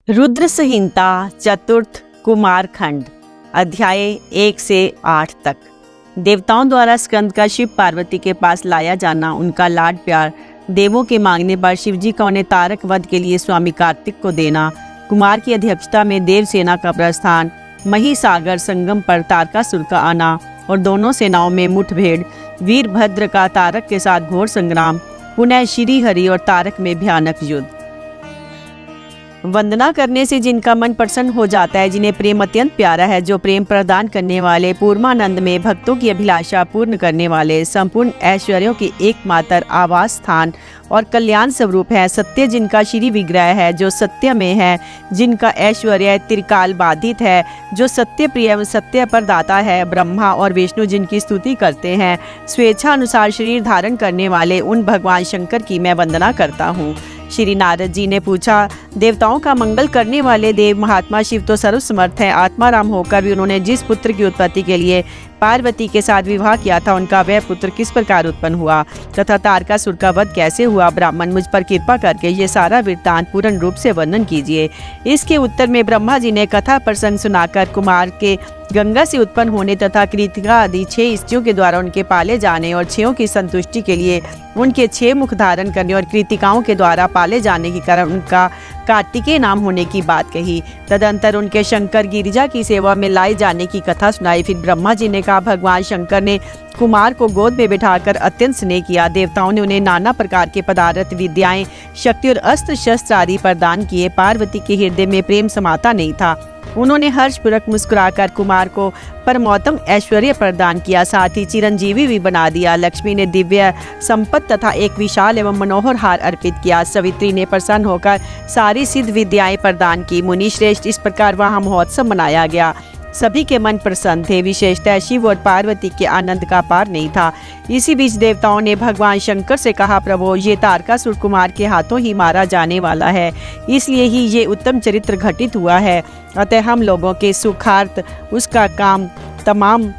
रुद्र संहिता चतुर्थ कुमारखंड अध्याय 1 से 8 तक। देवताओं द्वारा स्कंद का शिव पार्वती के पास लाया जाना, उनका लाड प्यार, देवों के मांगने पर शिवजी का उन्हें तारक वध के लिए स्वामी कार्तिक को देना, कुमार की अध्यक्षता में देव सेना का प्रस्थान, महिसागर संगम पर तारकासुर का आना और दोनों सेनाओं में मुठभेड़, वीरभद्र का तारक के साथ घोर संग्राम, पुनः श्री हरि और तारक में भयानक युद्ध। वंदना करने से जिनका मन प्रसन्न हो जाता है, जिन्हें प्रेम अत्यंत प्यारा है, जो प्रेम प्रदान करने वाले, पूर्णानंद में भक्तों की अभिलाषा पूर्ण करने वाले, संपूर्ण ऐश्वर्यों के एकमात्र आवास स्थान और कल्याण स्वरूप है, सत्य जिनका श्री विग्रह है, जो सत्य में है, जिनका ऐश्वर्य त्रिकाल बाधित है, जो सत्य प्रिय एवं सत्य प्रदाता है, ब्रह्मा और विष्णु जिनकी स्तुति करते हैं, स्वेच्छा अनुसार शरीर धारण करने वाले उन भगवान शंकर की मैं वंदना करता हूँ। श्री नारद जी ने पूछा, देवताओं का मंगल करने वाले देव महात्मा शिव तो सर्वसमर्थ हैं, आत्माराम होकर भी उन्होंने जिस पुत्र की उत्पत्ति के लिए पार्वती के साथ विवाह किया था, उनका वह पुत्र किस प्रकार उत्पन्न हुआ तथा तारकासुर का वध कैसे हुआ? ब्राह्मण, मुझ पर कृपा करके ये सारा वृत्तांत पूर्ण रूप से वर्णन कीजिए। इसके उत्तर में ब्रह्मा जी ने कथा प्रसंग सुनाकर कुमार के गंगा से उत्पन्न होने तथा कृतिका आदि 6 स्त्रियों के द्वारा उनके पाले जाने और 6 की संतुष्टि के लिए उनके 6 मुख धारण करने और कृतिकाओं के द्वारा पाले जाने के कारण उनका कार्तिकेय नाम होने की बात कही। तदंतर उनके शंकर गिरिजा की सेवा में लाए जाने की कथा सुनाई। फिर ब्रह्मा जी ने कहा, भगवान शंकर ने कुमार को गोद में बिठाकर अत्यंत स्नेह किया। देवताओं ने उन्हें नाना प्रकार के पदार्थ, विद्याएं, शक्ति और अस्त्र शस्त्र आदि प्रदान किए। पार्वती के हृदय में प्रेम समाता नहीं था। उन्होंने हर्षपूर्वक मुस्कुराकर कुमार को परमोत्तम ऐश्वर्य प्रदान किया, साथ ही चिरंजीवी भी बना दिया। लक्ष्मी ने दिव्य संपत्ति तथा एक विशाल एवं मनोहर हार अर्पित किया। सवित्री ने प्रसन्न होकर सारी सिद्ध विद्याएं प्रदान की। मुनि श्रेष्ठ, इस प्रकार वहाँ महोत्सव मनाया गया। सभी के मन प्रसन्न थे, विशेषतः शिव और पार्वती के आनंद का पार नहीं था। इसी बीच देवताओं ने भगवान शंकर से कहा, प्रभु, ये तारकासुर कुमार के हाथों ही मारा जाने वाला है, इसलिए ही ये उत्तम चरित्र घटित हुआ है। अतः हम लोगों के सुखार्थ उसका काम तमाम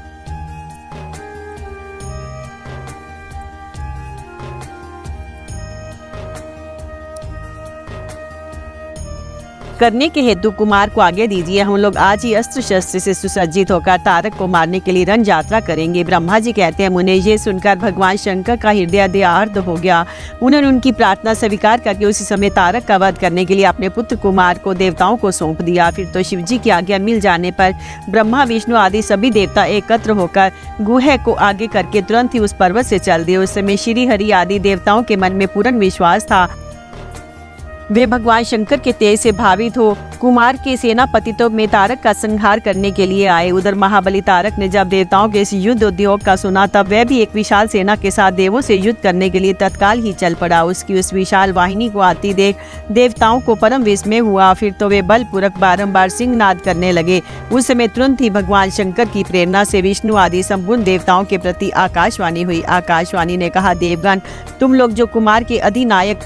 करने के हेतु कुमार को आगे दीजिए। हम लोग आज ही अस्त्र शस्त्र से सुसज्जित होकर तारक को मारने के लिए रण यात्रा करेंगे। ब्रह्मा जी कहते हैं, मुने, ये सुनकर भगवान शंकर का हृदय दयार्द हो गया। उन्होंने उनकी प्रार्थना स्वीकार करके उसी समय तारक का वध करने के लिए अपने पुत्र कुमार को देवताओं को सौंप दिया। फिर तो शिव जी की आज्ञा मिल जाने पर ब्रह्मा, विष्णु आदि सभी देवता एकत्र होकर गुहे को आगे करके तुरंत ही उस पर्वत से चल दिए। उस समय श्री हरि आदि देवताओं के मन में पूर्ण विश्वास था। वे भगवान शंकर के तेज से भावित हो कुमार के सेनापतित्व में तारक का संहार करने के लिए आए। उधर महाबली तारक ने जब देवताओं के इस युद्ध उद्योग का सुना, तब वह भी एक विशाल सेना के साथ देवों से युद्ध करने के लिए तत्काल ही चल पड़ा। उसकी उस विशाल वाहिनी को आती देख देवताओं को परम विस्मय हुआ। फिर तो वे बलपूर्वक बारंबार सिंहनाद करने लगे। उस समय तुरंत ही भगवान शंकर की प्रेरणा से विष्णु आदि संपूर्ण देवताओं के प्रति आकाशवाणी हुई। आकाशवाणी ने कहा, देवगण, तुम लोग जो कुमार के अधिनायक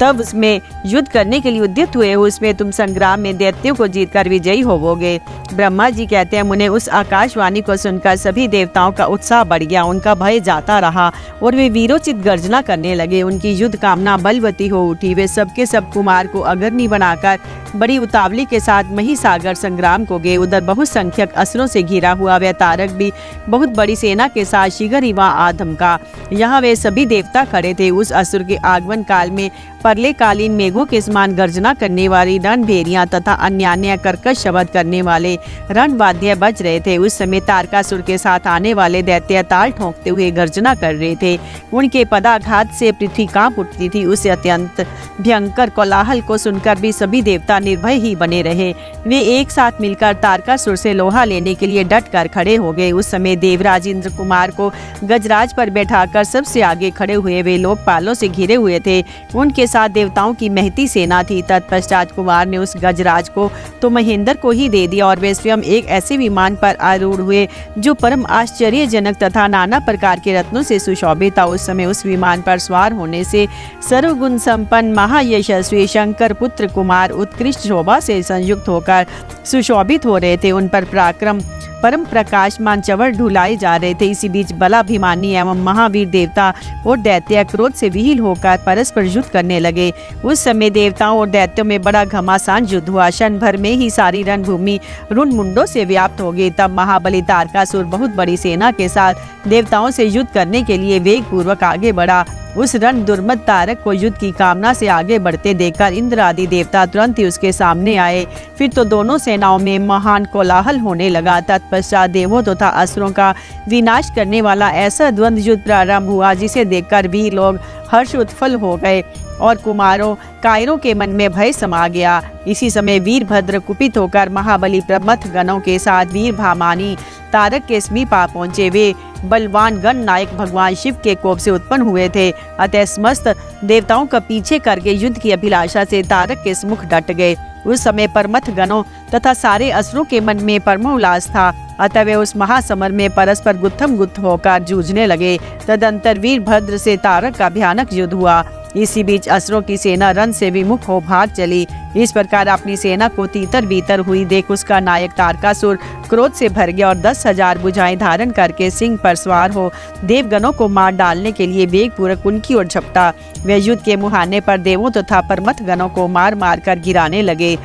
तब उसमें युद्ध करने के लिए उद्यत हुए हो, उसमें तुम संग्राम में दैत्यों को जीतकर विजयी होवोगे। ब्रह्मा जी कहते हैं, मुने, उस आकाशवाणी को सुनकर सभी देवताओं का उत्साह बढ़ गया, उनका भय जाता रहा और वे वीरोचित गर्जना करने लगे। उनकी युद्ध कामना बलवती हो उठी। वे सबके सब कुमार को अग्रणी बनाकर बड़ी उतावली के साथ महिसागर संग्राम को गए। उधर बहुसंख्यक असुरों से घिरा हुआ वह तारक भी बहुत बड़ी सेना के साथ शीघ्र ही वहां आ धमका। यहाँ वे सभी देवता खड़े थे। उस असुर के आगमन काल में परलेकालीन मेघों के समान गर्जना करने वाली रणभेरियां तथा अन्य कर्कश शब्द करने वाले रणवाद्य बज रहे थे। उस समय तारकासुर के साथ आने वाले दैत्य ताल ठोंकते हुए गर्जना कर रहे थे। उनके पदाघात से पृथ्वी कांप उठती थी। उस अत्यंत भयंकर कोलाहल को सुनकर भी सभी देवता निर्भय ही बने रहे। वे एक साथ मिलकर तारकासुर से लोहा लेने के लिए डट कर खड़े हो गए। उस समय देवराज इंद्र कुमार को गजराज पर बैठाकर सबसे आगे खड़े हुए वे लोकपालों से घिरे हुए थे। उनके साथ देवताओं की महती सेना थी। तत्पश्चात कुमार ने उस गजराज को तो महेंद्र को ही दे दिया और वे स्वयं एक ऐसे विमान पर आरूढ़ हुए जो परम आश्चर्यजनक तथा नाना प्रकार के रत्नों से सुशोभित था। उस समय उस विमान पर सवार होने से सर्वगुण संपन्न महायशस्वी शंकर पुत्र कुमार उत्कृष्ट शोभा से संयुक्त होकर सुशोभित हो रहे थे। उन पर पराक्रम परम प्रकाशमान चवर ढुलाए जा रहे थे। इसी बीच बलाभिमानी एवं महावीर देवता और दैत्य क्रोध से विहीन होकर परस्पर युद्ध करने लगे। उस समय देवताओं और दैत्यों में बड़ा घमासान युद्ध हुआ। क्षण भर में ही सारी रणभूमि रुंड-मुंडों से व्याप्त हो गई। तब महाबली तारकासुर बहुत बड़ी सेना के साथ देवताओं से युद्ध करने के लिए वेग पूर्वक आगे बढ़ा। उस रण दुर्मद तारक को युद्ध की कामना से आगे बढ़ते देखकर इंद्र आदि देवता तुरंत ही उसके सामने आए। फिर तो दोनों सेनाओं में महान कोलाहल होने लगा। तत्पश्चात देवों तथा असुरों का विनाश करने वाला ऐसा द्वंद्व युद्ध प्रारंभ हुआ जिसे देखकर वीर लोग हर्ष उत्फल हो गए और कुमारों कायरों के मन में भय समा गया। इसी समय वीरभद्र कुपित होकर महाबली प्रमथ गणों के साथ वीर भामानी तारक के समीप आ पहुंचे। वे बलवान गण नायक भगवान शिव के कोप से उत्पन्न हुए थे। अतः समस्त देवताओं का पीछे करके युद्ध की अभिलाषा से तारक के सम्मुख डट गए। उस समय परमथ गणों तथा सारे असुरों के मन में परमोल्लास था। अतः वे उस महासमर में परस्पर गुत्थम गुत्थ होकर जूझने लगे। तदंतर वीरभद्र से तारक का भयानक युद्ध हुआ। इसी बीच असुरों की सेना रण से विमुख हो भाग चली। इस प्रकार अपनी सेना को तीतर बीतर हुई देख उसका नायक तारकासुर क्रोध से भर गया और 10,000 भुजाएं धारण करके सिंह पर सवार हो देवगणों को मार डालने के लिए वेग पूर्वक उनकी ओर झपटा। वे युद्ध के मुहाने पर देवों तथा परमथ गणों को मार मार कर गिराने लगे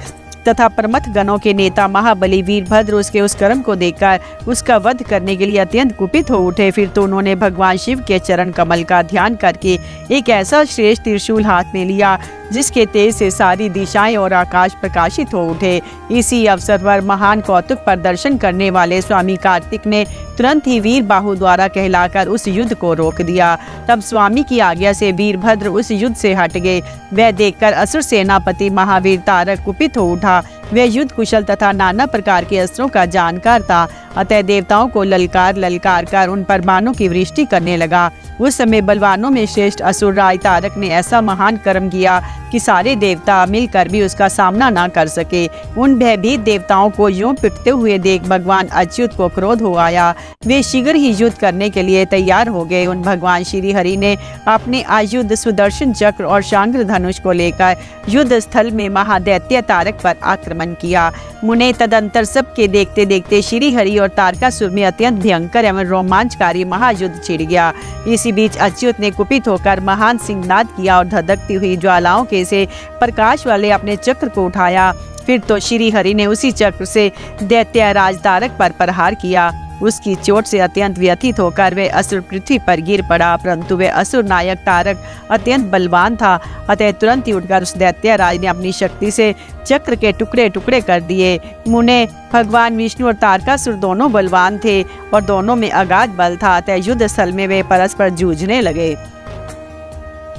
तथा परमथ गणों के नेता महाबली वीरभद्र उसके उस कर्म को देखकर उसका वध करने के लिए अत्यंत कुपित हो उठे। फिर तो उन्होंने भगवान शिव के चरण कमल का ध्यान करके एक ऐसा श्रेष्ठ त्रिशूल हाथ में लिया जिसके तेज से सारी दिशाएं और आकाश प्रकाशित हो उठे। इसी अवसर पर महान कौतुक प्रदर्शन करने वाले स्वामी कार्तिक ने तुरंत ही वीर बाहु द्वारा कहलाकर उस युद्ध को रोक दिया। तब स्वामी की आज्ञा से वीरभद्र उस युद्ध से हट गए। वह देखकर असुर सेनापति महावीर तारक कुपित हो उठा। वह युद्ध कुशल तथा नाना प्रकार के अस्त्रों का जानकार था। अतः देवताओं को ललकार ललकार कर उन पर बाणों की वृष्टि करने लगा। उस समय बलवानों में श्रेष्ठ असुर राय तारक ने ऐसा महान कर्म किया कि सारे देवता मिलकर भी उसका सामना न कर सके। उन भयभीत देवताओं को यूं पिटते हुए देख भगवान अच्युत को क्रोध हो आया। वे शीघ्र ही युद्ध करने के लिए तैयार हो गए। उन भगवान श्री हरि ने अपने आयुध सुदर्शन चक्र और शांग्र धनुष को लेकर युद्ध स्थल में महादैत्य तारक पर आक्रमण किया। मुने तदंतर सबके देखते देखते श्री हरि और तारकासुर में अत्यंत भयंकर एवं रोमांचकारी महायुद्ध छिड़ गया। इसी बीच अच्युत ने कुपित होकर महान सिंहनाद किया और धधकती हुई ज्वालाओं के से प्रकाश वाले अपने चक्र को उठाया। फिर तो श्री हरि ने उसी चक्र से दैत्य राज तारक पर प्रहार किया। उसकी चोट से अत्यंत व्यथित होकर वे असुर पृथ्वी पर गिर पड़ा, परंतु वे असुर नायक तारक अत्यंत बलवान था। अतः तुरंत ही उठकर उस दैत्य राज ने अपनी शक्ति से चक्र के टुकड़े टुकड़े कर दिए। मुने भगवान विष्णु और तारकासुर दोनों बलवान थे और दोनों में अगाध बल था। अतः युद्ध स्थल में वे परस्पर जूझने लगे।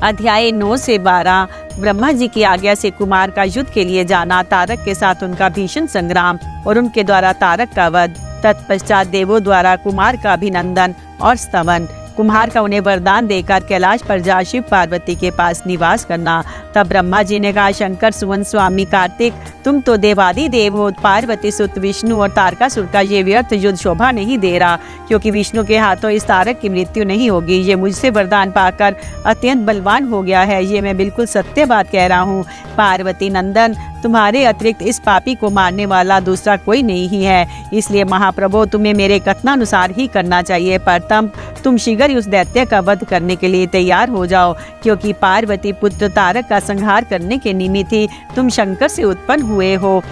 अध्याय 9 से 12। ब्रह्मा जी की आज्ञा से कुमार का युद्ध के लिए जाना, तारक के साथ उनका भीषण संग्राम और उनके द्वारा तारक का वध। तत्पश्चात देवों द्वारा कुमार का अभिनंदन और स्तवन। कुम्हार का उन्हें वरदान देकर कैलाश पर जा शिव पार्वती के पास निवास करना। तब ब्रह्मा जी ने कहा, शंकर सुवन स्वामी कार्तिक, तुम तो देवादि देव हो। पार्वती सुत विष्णु और तारकासुर का ये व्यर्थ युद्ध शोभा नहीं दे रहा, क्योंकि विष्णु के हाथों इस तारक की मृत्यु नहीं होगी। ये मुझसे वरदान पाकर अत्यंत बलवान हो गया है। ये मैं बिल्कुल सत्य बात कह रहा हूँ। पार्वती नंदन, तुम्हारे अतिरिक्त इस पापी को मारने वाला दूसरा कोई नहीं ही है। इसलिए महाप्रभु, तुम्हें मेरे कथनानुसार ही करना चाहिए। पर तुम शीघ्र उस दैत्य का वध करने के लिए तैयार हो जाओ, क्योंकि पार्वती पुत्र तारक का संहार करने के निमित्त ही तुम शंकर से उत्पन्न हुए हो।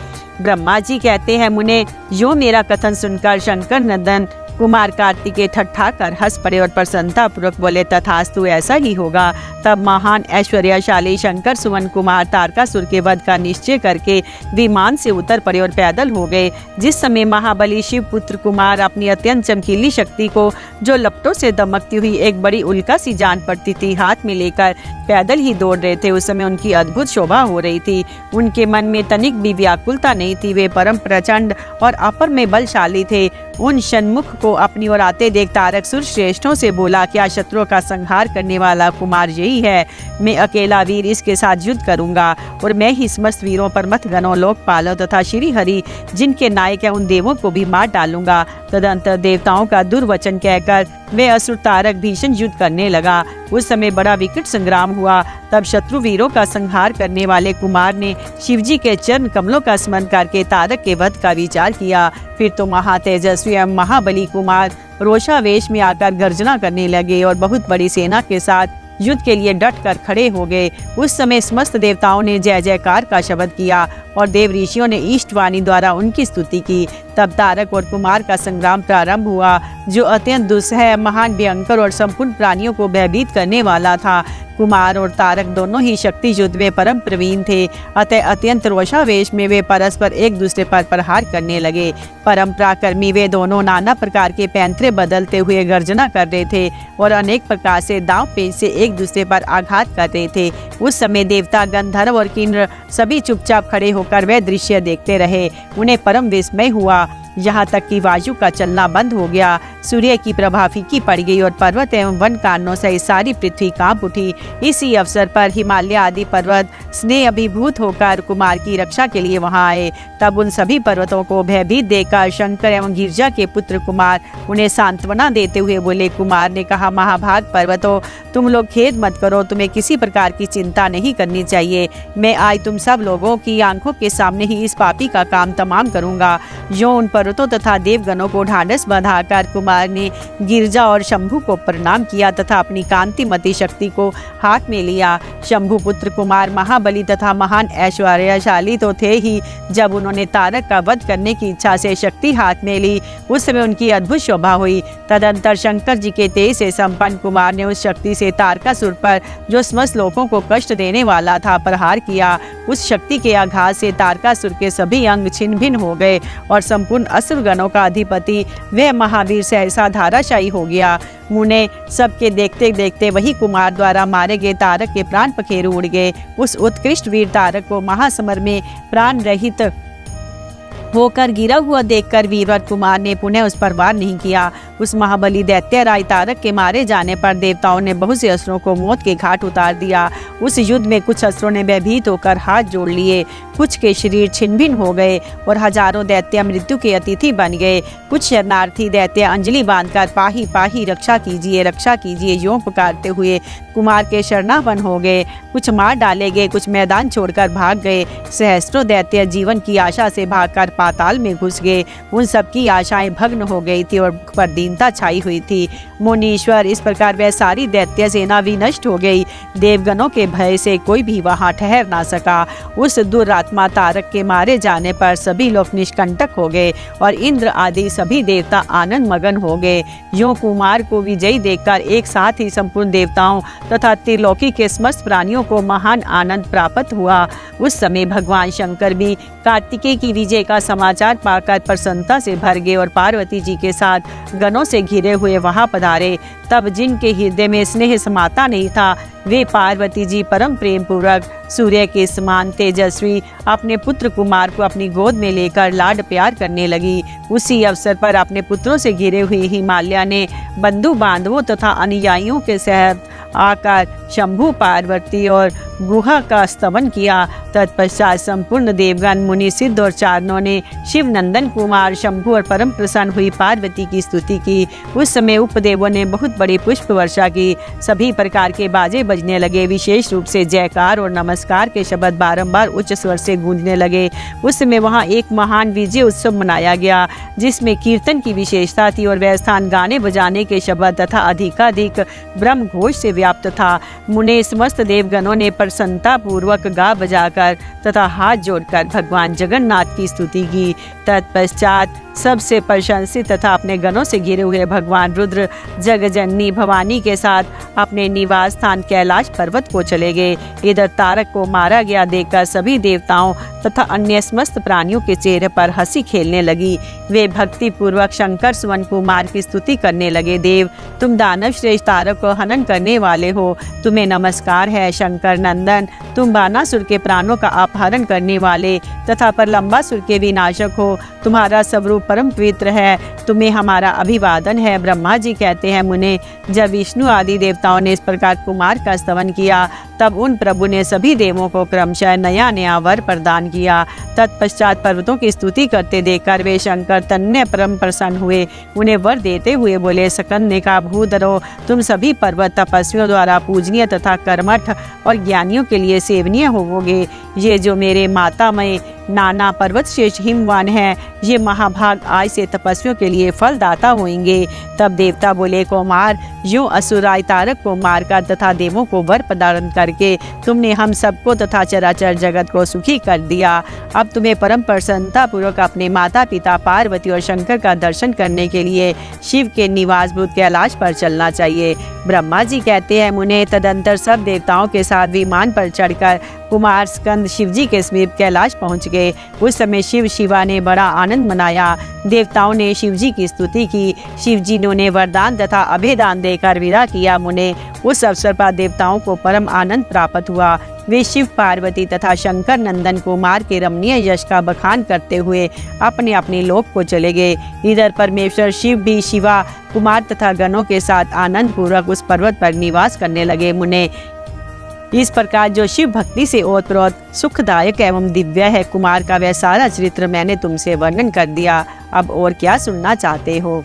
ब्रह्मा जी कहते हैं, मुने, यो मेरा कथन सुनकर शंकर नंदन कुमार कार्तिकेय ठट्ठा कर हंस पड़े और प्रसन्नता पूर्वक बोले, तथास्तु, ऐसा ही होगा। तब महान ऐश्वर्यशाली शंकर सुवन कुमार तारकासुर के वध का निश्चय करके विमान से उतर पड़े और पैदल हो गए। जिस समय महाबली शिव पुत्र कुमार अपनी अत्यंत चमकीली शक्ति को, जो लपटों से दमकती हुई एक बड़ी उल्का सी जान पड़ती थी, हाथ में लेकर पैदल ही दौड़ रहे थे, उस समय उनकी अद्भुत शोभा हो रही थी। उनके मन में तनिक भी व्याकुलता नहीं थी। वे परम प्रचंड और अपर में बलशाली थे। उन षण्मुख को अपनी ओर आते देख तारकासुर श्रेष्ठों से बोला, क्या शत्रुओं का संहार करने वाला कुमार यही है? मैं अकेला वीर इसके साथ युद्ध करूंगा और मैं ही समस्त वीरों पर मत गणों, लोकपालों तथा श्री हरि जिनके नायक है उन देवों को भी मार डालूंगा। तदंतर देवताओं का दुर्वचन कहकर वे असुर तारक भीषण युद्ध करने लगा। उस समय बड़ा विकट संग्राम हुआ। तब शत्रु वीरों का संहार करने वाले कुमार ने शिवजी के चरण कमलों का स्मरण करके तारक के वध का विचार किया। फिर तो महातेजस्वी एवं महाबली कुमार रोषावेश में आकर गर्जना करने लगे और बहुत बड़ी सेना के साथ युद्ध के लिए डट कर खड़े हो गए। उस समय समस्त देवताओं ने जय जयकार का शब्द किया और देव ऋषियों ने ईष्टवाणी द्वारा उनकी स्तुति की। तब तारक और कुमार का संग्राम प्रारंभ हुआ, जो अत्यंत दुस्सह, महान, भयंकर और संपूर्ण प्राणियों को भयभीत करने वाला था। कुमार और तारक दोनों ही शक्ति युद्ध में परम प्रवीण थे, अतः अत्यंत रोषावेश में वे परस्पर एक दूसरे पर प्रहार करने लगे। परम पराक्रमी वे दोनों नाना प्रकार के पैंतरे बदलते हुए गर्जना कर रहे थे और अनेक प्रकार से दांव पेच से एक दूसरे पर आघात कर रहे थे। उस समय देवता, गंधर्व और किन्नर सभी चुपचाप खड़े होकर वह दृश्य देखते रहे। उन्हें परम विस्मय हुआ, यहाँ तक कि वायु का चलना बंद हो गया, सूर्य की प्रभा फीकी पड़ गई और पर्वत एवं वन कानों से सारी पृथ्वी कांप उठी। इसी अवसर पर हिमालय आदि पर्वत स्नेह अभिभूत होकर कुमार की रक्षा के लिए वहां आए। तब उन सभी पर्वतों को भयभीत देखकर शंकर एवं गिरिजा के पुत्र कुमार उन्हें सांत्वना देते हुए बोले। कुमार ने कहा, महाभाग पर्वतों, तुम लोग खेद मत करो, तुम्हें किसी प्रकार की चिंता नहीं करनी चाहिए। मैं आज तुम सब लोगों की आंखों के सामने ही इस पापी का काम तमाम करूंगा। जो उन पर्वतों तथा देवगणों को ढांढस बंधाकर कुमार ने गिरजा और शंभु को प्रणाम किया तथा अपनी कांतिमती शक्ति को हाथ में लिया। शंभु पुत्र कुमार महाबली तथा महान ऐश्वर्यशाली तो थे ही, जब उन्होंने तारक का वध करने की इच्छा से शक्ति हाथ में ली, उस समय उनकी अद्भुत शोभा हुई। तदंतर शंकर जी के तेज से संपन्न कुमार ने उस शक्ति से तारकासुर पर, जो समस्त लोगों को कष्ट देने वाला था, प्रहार किया। उस शक्ति के आघात से तारकासुर के सभी अंग छिन्न भिन्न हो गए और संपूर्ण असुरगणों का अधिपति वह महावीर सहसा धाराशायी हो गया। मुने सबके देखते देखते वही कुमार द्वारा मारे गए तारक के प्राण पखेरु उड़ गए। उस उत्कृष्ट वीर तारक को महासमर में प्राण रहित होकर गिरा हुआ देखकर वीरवर कुमार ने पुनः उस पर वार नहीं किया। उस महाबली दैत्य राय तारक के मारे जाने पर देवताओं ने बहुत से असुरों को मौत के घाट उतार दिया। उस युद्ध में कुछ असुरों ने भयभीत होकर हाथ जोड़ लिए, कुछ के शरीर छिन्न भिन्न हो गए और हजारों दैत्य मृत्यु के अतिथि बन गए। कुछ शरणार्थी दैत्य अंजलि बांधकर पाही पाही रक्षा कीजिए यों पुकारते हुए कुमार के शरणापन्न हो गए। कुछ मार डाले गए, कुछ मैदान छोड़कर भाग गए। सहस्त्रों दैत्य जीवन की आशा से भागकर पाताल में घुस गए। उन सबकी आशाएं भग्न हो गई थी और पर दीनता छाई हुई थी। मुनीश्वर, इस प्रकार वह सारी दैत्य सेना विनष्ट हो गई। देवगणों के भय से कोई भी वहां ठहर ना सका। उस दुरात्मा तारक के मारे जाने पर सभी लोग निष्कंटक हो गए और इंद्र आदि सभी देवता आनंद मगन हो गए। यों कुमार को विजयी देखकर एक साथ ही संपूर्ण देवताओं तथा त्रिलोकी के समस्त प्राणियों को महान आनंद प्राप्त हुआ। उस समय भगवान शंकर भी कार्तिकेय की विजय का समाचार पाकर प्रसन्नता से भर गए और पार्वती जी के साथ गणों से घिरे हुए वहां पधारे। तब जिनके हृदय में स्नेह समाता नहीं था, वे पार्वती जी परम प्रेम पूर्वक सूर्य के समान तेजस्वी अपने पुत्र कुमार को अपनी गोद में लेकर लाड प्यार करने लगी। उसी अवसर पर अपने पुत्रों से घिरे हुए हिमालय ने बंधु बांधवों तथा अनुयायियों के साथ आकर शंभु, पार्वती और गुहा का स्तवन किया। तत्पश्चात संपूर्ण देवगण, मुनि, सिद्ध और चारणों ने शिव नंदन कुमार शंभु और परम प्रसन्न हुई पार्वती की स्तुति की। उस समय उपदेवों ने बहुत बड़ी पुष्प वर्षा की। सभी प्रकार के बाजे बजने लगे। विशेष रूप से जयकार और नमस्कार के शब्द बारंबार उच्च स्वर से गूंजने लगे। उस समय वहां एक महान विजय उत्सव मनाया गया, जिसमें कीर्तन की विशेषता थी और वह स्थान गाने बजाने के शब्द तथा अधिकाधिक ब्रह्म घोष से व्याप्त था। मुने समस्त देवगणों ने प्रसन्नता पूर्वक गा बजाकर तथा हाथ जोड़कर भगवान जगन्नाथ की स्तुति की। तत्पश्चात सबसे प्रशंसित तथा अपने गणों से घिरे हुए भगवान रुद्र जगजननी भवानी के साथ अपने निवास स्थान कैलाश पर्वत को चले गए। इधर तारक को मारा गया देखकर सभी देवताओं तथा अन्य समस्त प्राणियों के चेहरे पर हंसी खेलने लगी। वे भक्ति पूर्वक शंकर सुवन कुमार की स्तुति करने लगे। देव, तुम दानव श्रेष्ठ तारक को हनन करने वाले हो, तुम्हें नमस्कार है। शंकर नंदन, तुम बानासुर के प्राणों का अपहरण करने वाले तथा प्रलंबासुर के विनाशक हो, तुम्हारा स्वरूप परम पवित्र है, तुम्हें हमारा अभिवादन है। ब्रह्मा जी कहते हैं, मुने, जब विष्णु आदि देवताओं ने इस प्रकार कुमार का स्तवन किया तब उन प्रभु ने सभी देवों को क्रमशः नया नया वर प्रदान किया। तत्पश्चात पर्वतों की स्तुति करते देखकर वे शंकर तन्ने परम प्रसन्न हुए। उन्हें वर देते हुए बोले, सकंद ने कहा, भूधरो, तुम सभी पर्वत तपस्वियों द्वारा पूजनीय तथा कर्मठ और ज्ञानियों के लिए सेवनीय होवोगे। ये जो मेरे मातामय नाना पर्वत शेष हिमवान है, ये महाभाग आज से तपस्वियों के लिए फलदाता होंगे। तब देवता बोले, कुमार, यूं असुराय तारक को मारकर तथा देवों को वर प्रदान करके तुमने हम सबको तथा चराचर जगत को सुखी कर दिया। अब तुम्हें परम प्रसन्नता पूर्वक अपने माता पिता पार्वती और शंकर का दर्शन करने के लिए शिव के निवास भूत कैलाश पर चलना चाहिए। ब्रह्मा जी कहते हैं, मुने, तदंतर सब देवताओं के साथ विमान पर चढ़कर कुमार स्कंद शिव जी के समीप कैलाश पहुंच गए। उस समय शिव शिवा ने बड़ा आनंद मनाया। देवताओं ने शिव जी की स्तुति की। शिव जी ने उन्हें वरदान तथा अभेदान देकर विदा किया। मुने, उस अवसर पर देवताओं को परम आनंद प्राप्त हुआ। वे शिव, पार्वती तथा शंकर नंदन कुमार के रमणीय यश का बखान करते हुए अपने अपने लोक को चले गए। इधर परमेश्वर शिव भी शिवा, कुमार तथा गणों के साथ आनंद पूर्वक उस पर्वत पर निवास करने लगे। मुने, इस प्रकार जो शिव भक्ति से ओतप्रोत सुखदायक एवं दिव्य है, कुमार का वह सारा चरित्र मैंने तुमसे वर्णन कर दिया। अब और क्या सुनना चाहते हो?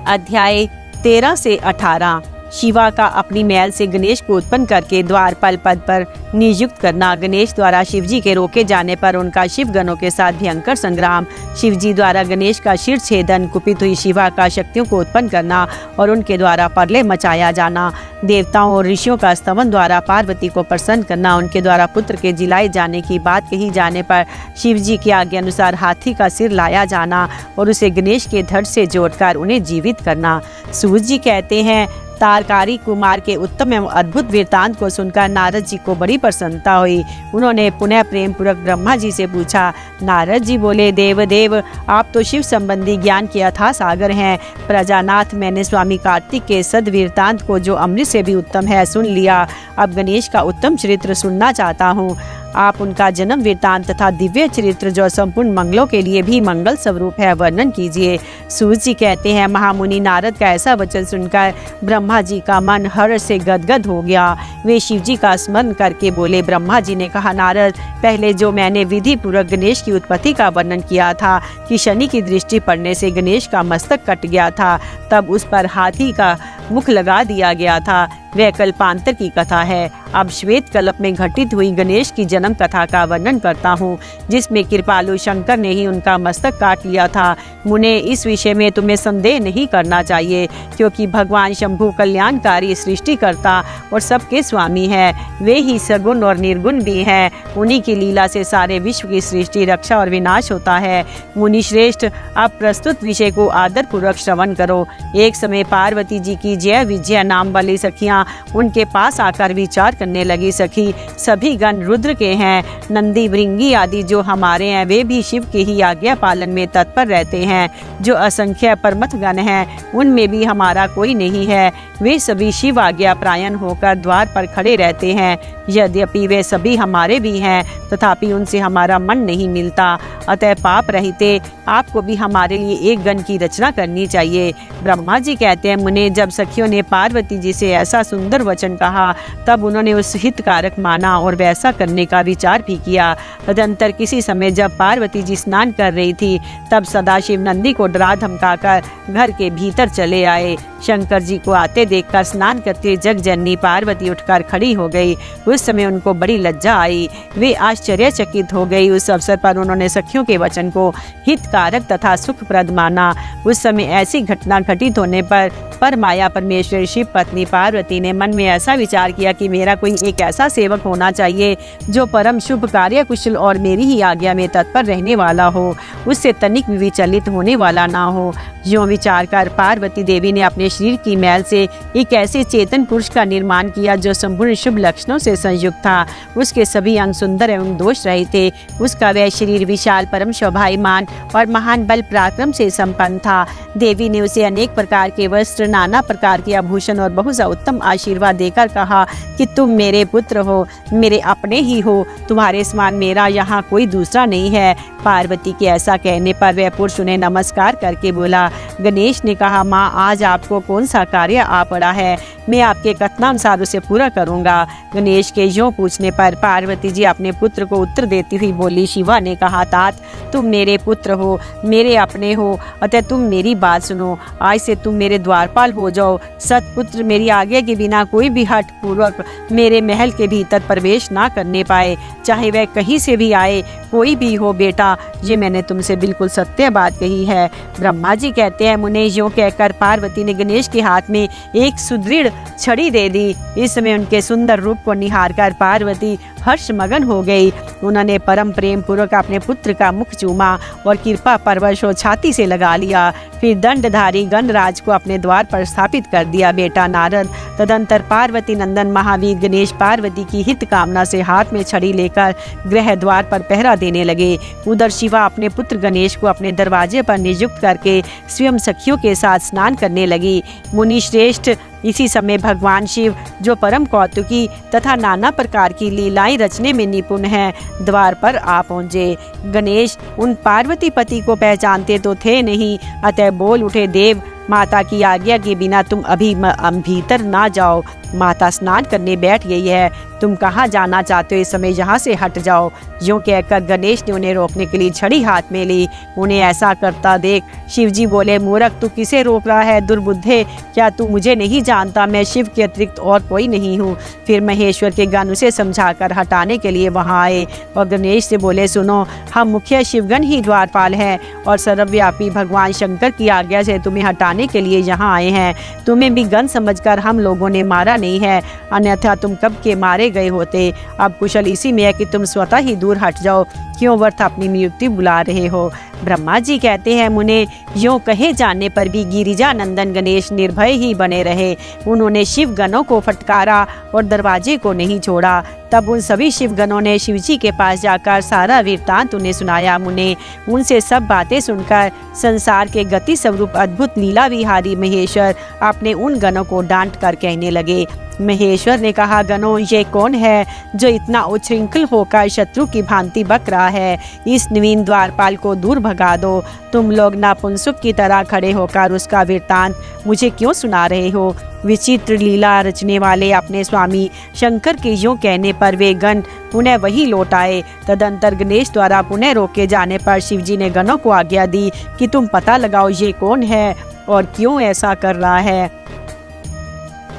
अध्याय 13 से 18। शिवा का अपनी मैल से गणेश को उत्पन्न करके द्वारपाल पद पर नियुक्त करना। गणेश द्वारा शिवजी के रोके जाने पर उनका शिव गणों के साथ भयंकर संग्राम। शिवजी द्वारा गणेश का शिर छेदन। कुपित हुई शिवा का शक्तियों को उत्पन्न करना और उनके द्वारा प्रलय मचाया जाना। देवताओं और ऋषियों का स्तवन द्वारा पार्वती को प्रसन्न करना। उनके द्वारा पुत्र के जिलाए जाने की बात कही जाने पर शिवजी की आज्ञा अनुसार हाथी का सिर लाया जाना और उसे गणेश के धड़ से जोड़कर उन्हें जीवित करना। सूत जी कहते हैं, तारकारी कुमार के उत्तम एवं अद्भुत वृत्तांत को सुनकर नारद जी को बड़ी प्रसन्नता हुई। उन्होंने पुनः प्रेम पूर्वक ब्रह्मा जी से पूछा। नारद जी बोले, देव, आप तो शिव संबंधी ज्ञान के अथाह सागर हैं। प्रजानाथ, मैंने स्वामी कार्तिक के सद वृत्तांत को, जो अमृत से भी उत्तम है, सुन लिया। अब गणेश का उत्तम चरित्र सुनना चाहता हूँ। आप उनका जन्म वृत्तांत तथा दिव्य चरित्र, जो संपूर्ण मंगलों के लिए भी मंगल स्वरूप है, वर्णन कीजिए। सूत जी कहते हैं, महामुनि नारद का ऐसा वचन सुनकर ब्रह्मा जी का मन हर्ष से गदगद हो गया। वे शिव जी का स्मरण करके बोले। ब्रह्मा जी ने कहा, नारद, पहले जो मैंने विधि पूर्वक गणेश की उत्पत्ति का वर्णन किया था कि शनि की दृष्टि पड़ने से गणेश का मस्तक कट गया था, तब उस पर हाथी का मुख लगा दिया गया था, वह कल्पांतर की कथा है। अब श्वेत कल्प में घटित हुई गणेश की जन्म कथा का वर्णन करता हूँ, जिसमें कृपालु शंकर ने ही उनका मस्तक काट लिया था। मुने, इस विषय में तुम्हें संदेह नहीं करना चाहिए, क्योंकि भगवान शंभु कल्याणकारी सृष्टिकर्ता और सबके स्वामी है। वे ही सगुण और निर्गुण भी हैं। उन्हीं की लीला से सारे विश्व की सृष्टि, रक्षा और विनाश होता है। मुनि श्रेष्ठ, अब प्रस्तुत विषय को आदर पूर्वक श्रवण करो। एक समय पार्वती जी की जय विजय नाम वाली सखियां उनके पास आकर विचार करने लगी। सखी, सभी गण रुद्र के हैं। नंदी, भृंगी आदि जो हमारे हैं, वे भी शिव के ही आज्ञा पालन में तत्पर रहते हैं। जो असंख्य परमथ गण हैं, उनमें भी हमारा कोई नहीं है। वे सभी शिव आज्ञा प्रायण होकर द्वार पर खड़े रहते हैं। यद्यपि वे सभी हमारे भी हैं, तथापि उनसे हमारा मन नहीं मिलता। अतः पाप रहिते आपको भी हमारे लिए एक गण की रचना करनी चाहिए। ब्रह्मा जी कहते हैं, मुने, जब सखियों ने पार्वती जी से ऐसा सुंदर वचन कहा, तब उन्होंने उस हितकारक माना और वैसा करने का विचार भी किया। तदंतर किसी समय जब पार्वती जी स्नान कर रही थी, तब सदाशिव नंदी को डरा धमकाकर घर के भीतर चले आए। शंकर जी को आते देखकर स्नान करते जगजननी पार्वती उठकर खड़ी हो गई। उस समय उनको बड़ी लज्जा आई। वे आश्चर्यचकित हो गई। उस अवसर पर उन्होंने सखियों के वचन को हितकारक तथा सुखप्रद माना। उस समय ऐसी घटना घटित होने पर माया परमेश्वर शिव पत्नी पार्वती ने मन में ऐसा विचार किया कि मेरा कोई एक ऐसा सेवक होना चाहिए जो परम शुभ कार्य कुशल और मेरी ही आज्ञा में तत्पर रहने वाला हो, उससे तनिक भी विचलित होने वाला ना हो। यों विचार कर पार्वती देवी ने अपने शरीर की मैल से एक ऐसे चेतन पुरुष का निर्माण किया जो संपूर्ण शुभ लक्षणों से संयुक्त था। उसके सभी अंग सुंदर एवं दोष रहित थे। उसका वह शरीर विशाल, परम शोभायमान और महान बल पराक्रम से संपन्न था। देवी ने उसे अनेक प्रकार के वस्त्र, नाना प्रकार के आभूषण और बहुत सा उत्तम आशीर्वाद देकर कहा कि तुम मेरे पुत्र हो, मेरे अपने ही हो। तुम्हारे समान मेरा यहाँ कोई दूसरा नहीं है। पार्वती के ऐसा कहने पर वह पुरुष उन्हें नमस्कार करके बोला, गणेश ने कहा, माँ आज आपको कौन सा कार्य आ पड़ा है, मैं आपके कथनानुसार उसे पूरा करूँगा। गणेश के यूँ पूछने पर पार्वती जी अपने पुत्र को उत्तर देती हुई बोली। शिवा ने कहा, तात तुम मेरे पुत्र हो, मेरे अपने हो, अतः तुम मेरी बात सुनो। आज से तुम मेरे द्वारपाल हो जाओ। सतपुत्र मेरी आज्ञा के बिना कोई भी हठ पूर्वक मेरे महल के भीतर प्रवेश ना करने पाए, चाहे वह कहीं से भी आए, कोई भी हो। बेटा, ये मैंने तुमसे बिल्कुल सत्य बात कही है। ब्रह्मा जी कहते हैं, मुने यूँ कहकर पार्वती ने गणेश के हाथ में एक सुदृढ़ छड़ी दे दी। इस समय उनके सुंदर रूप को निहार कर पार्वती हर्षमगन हो गई। उन्होंने परम प्रेम पूर्वक अपने पुत्र का मुख चूमा और कृपा परवश हो छाती से लगा लिया। फिर दंडधारी गणराज को अपने द्वार पर स्थापित कर दिया। बेटा नारद, तदंतर पार्वती नंदन महावीर गणेश पार्वती की हित कामना से हाथ में छड़ी लेकर गृह द्वार पर पहरा देने लगे। उधर शिवा अपने पुत्र गणेश को अपने दरवाजे पर नियुक्त करके स्वयं सखियों के साथ स्नान करने लगी। मुनि श्रेष्ठ इसी समय भगवान शिव, जो परम कौतुकी तथा नाना प्रकार की लीलाएं रचने में निपुण हैं, द्वार पर आ पहुँचे। गणेश उन पार्वती पति को पहचानते तो थे नहीं, अतः बोल उठे, देव माता की आज्ञा के बिना तुम अभी भीतर ना जाओ। माता स्नान करने बैठ गई है, तुम कहाँ जाना चाहते हो, इस समय यहाँ से हट जाओ। यूँ कहकर गणेश ने उन्हें रोकने के लिए छड़ी हाथ में ली। उन्हें ऐसा करता देख शिवजी बोले, मूर्ख तू किसे रोक रहा है, दुर्बुद्धे, क्या तू मुझे नहीं जानता? मैं शिव के अतिरिक्त और कोई नहीं हूँ। फिर महेश्वर के गण उसे समझाकर हटाने के लिए वहाँ आए और गणेश से बोले, सुनो, हम मुख्य शिवगण ही द्वारपाल हैं और सर्वव्यापी भगवान शंकर की आज्ञा से तुम्हें हटाने के लिए यहाँ आए हैं। तुम्हें भी गण समझकर हम लोगों ने मारा नहीं है, अन्यथा तुम कब के मारे गए होते। अब कुशल इसी में है कि तुम स्वतः ही दूर हट जाओ, क्यों व्यर्थ अपनी मृत्यु बुला रहे हो। ब्रह्मा जी कहते हैं, मुने यूँ कहे जाने पर भी गिरिजा नंदन गणेश निर्भय ही बने रहे। उन्होंने शिव गणों को फटकारा और दरवाजे को नहीं छोड़ा। तब उन सभी शिवगणों ने शिवजी के पास जाकर सारा वृत्तांत उन्हें सुनाया। मुने उनसे सब बातें सुनकर संसार के गति स्वरूप अद्भुत लीला विहारी महेश्वर अपने उन गणों को डांट कर कहने लगे। महेश्वर ने कहा, गणों, ये कौन है जो इतना उच्छृंखल होकर शत्रु की भांति बक रहा है? इस नवीन द्वारपाल को दूर भगा दो। तुम लोग नापुंसक की तरह खड़े होकर उसका वृत्तांत मुझे क्यों सुना रहे हो? विचित्र लीला रचने वाले अपने स्वामी शंकर के यूँ कहने पर वे गण पुनः वही लौट आए। तदंतर गणेश द्वारा पुनः रोके जाने पर शिवजी ने गणों को आज्ञा दी कि तुम पता लगाओ ये कौन है और क्यों ऐसा कर रहा है।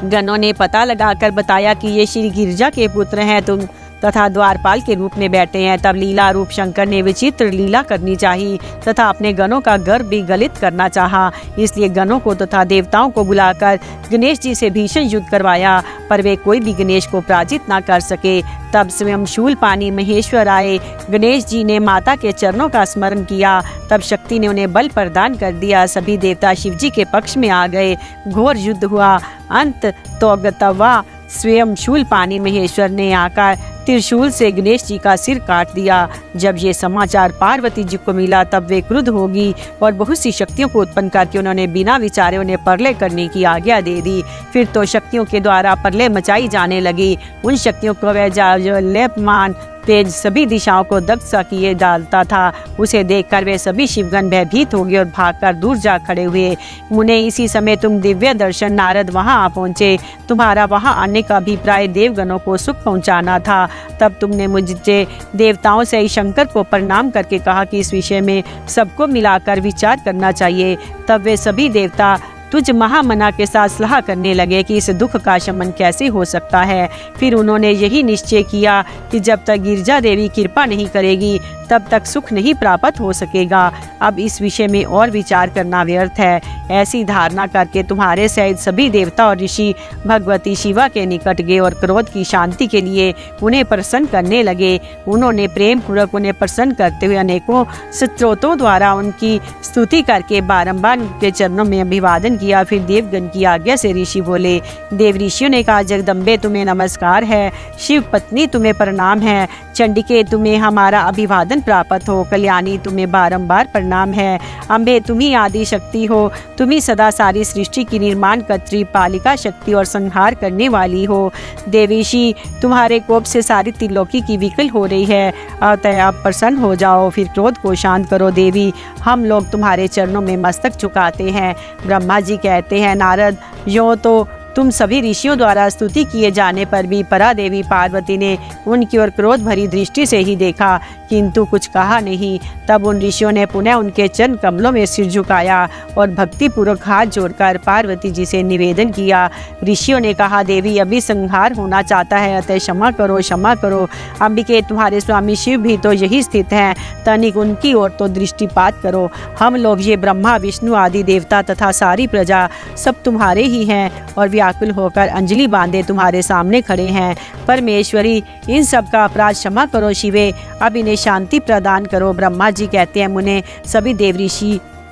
गणों ने पता लगाकर बताया कि ये श्री गिरिजा के पुत्र हैं तुम तथा द्वारपाल के रूप में बैठे हैं। तब लीला रूप शंकर ने विचित्र लीला करनी चाहिए तथा अपने गणों का गर्भ भी गलित करना चाहा। इसलिए गणों को तथा देवताओं को बुलाकर गणेश जी से भीषण युद्ध करवाया, पर वे कोई भी गणेश को पराजित न कर सके। तब स्वयं शूलपाणी महेश्वर आए। गणेश जी ने माता के चरणों का स्मरण किया। तब शक्ति ने उन्हें बल प्रदान कर दिया। सभी देवता शिवजी के पक्ष में आ गए। घोर युद्ध हुआ। अंत तो गतवा स्वयं शूलपाणी महेश्वर ने आकर त्रिशूल से गणेश जी का सिर काट दिया। जब ये समाचार पार्वती जी को मिला तब वे क्रुद्ध होगी और बहुत सी शक्तियों को उत्पन्न करके उन्होंने बिना विचारे उन्हें प्रलय करने की आज्ञा दे दी। फिर तो शक्तियों के द्वारा प्रलय मचाई जाने लगी। उन शक्तियों को वह लेपमान तेज सभी दिशाओं को दग्ध सा किए डालता था। उसे देखकर वे सभी शिवगण भयभीत हो गए और भागकर दूर जा खड़े हुए। मुने इसी समय तुम दिव्य दर्शन नारद वहां आ पहुंचे। तुम्हारा वहां आने का अभिप्राय देवगणों को सुख पहुंचाना था। तब तुमने मुझसे देवताओं से शंकर को प्रणाम करके कहा कि इस विषय में सबको मिलाकर विचार करना चाहिए। तब वे सभी देवता तुझ महामना के साथ सलाह करने लगे कि इस दुख का शमन कैसे हो सकता है। फिर उन्होंने यही निश्चय किया कि जब तक गिरिजा देवी कृपा नहीं करेगी तब तक सुख नहीं प्राप्त हो सकेगा। अब इस विषय में और विचार करना व्यर्थ है। ऐसी धारणा करके तुम्हारे सहित सभी देवता और ऋषि भगवती शिवा के निकट गए और क्रोध की शांति के लिए उन्हें प्रसन्न करने लगे। उन्होंने प्रेम पूर्वक उन्हें प्रसन्न करते हुए अनेकों स्तोत्रों द्वारा उनकी स्तुति करके बारंबार उनके चरणों में अभिवादन किया। फिर देवगण की आज्ञा से ऋषि बोले। देव ऋषियों ने कहा, जगदम्बे तुम्हें नमस्कार है, शिव पत्नी तुम्हें प्रणाम है, चंडिके तुम्हें हमारा अभिवादन आनंद प्राप्त हो। कल्याणी तुम्हें बारंबार प्रणाम है। अम्बे तुम ही आदि शक्ति हो, तुम ही सदा सारी सृष्टि की निर्माण कर्त्री, पालिका शक्ति और संहार करने वाली हो। देवीशी तुम्हारे कोप से सारी त्रिलोकी की विकल हो रही है, अतः आप प्रसन्न हो जाओ, फिर क्रोध को शांत करो। देवी हम लोग तुम्हारे चरणों में मस्तक झुकाते हैं। ब्रह्मा जी कहते हैं, नारद यो तो तुम सभी ऋषियों द्वारा स्तुति किए जाने पर भी परा देवी पार्वती ने उनकी ओर क्रोध भरी दृष्टि से ही देखा, किंतु कुछ कहा नहीं। तब उन ऋषियों ने पुनः उनके चरण कमलों में सिर झुकाया और भक्तिपूर्वक हाथ जोड़कर पार्वती जी से निवेदन किया। ऋषियों ने कहा, देवी अभी संहार होना चाहता है, अतः क्षमा करो, क्षमा करो। अंबिके तुम्हारे स्वामी शिव भी तो यही स्थित हैं, तनिक उनकी ओर तो दृष्टिपात करो। हम लोग ये ब्रह्मा विष्णु आदि देवता तथा सारी प्रजा सब तुम्हारे ही हैं और व्याकुल होकर अंजलि बांधे तुम्हारे सामने खड़े हैं। परमेश्वरी इन सब का अपराध क्षमा करो शिवे, अब इन्हें शांति प्रदान करो। ब्रह्मा जी कहते हैं, मुने सभी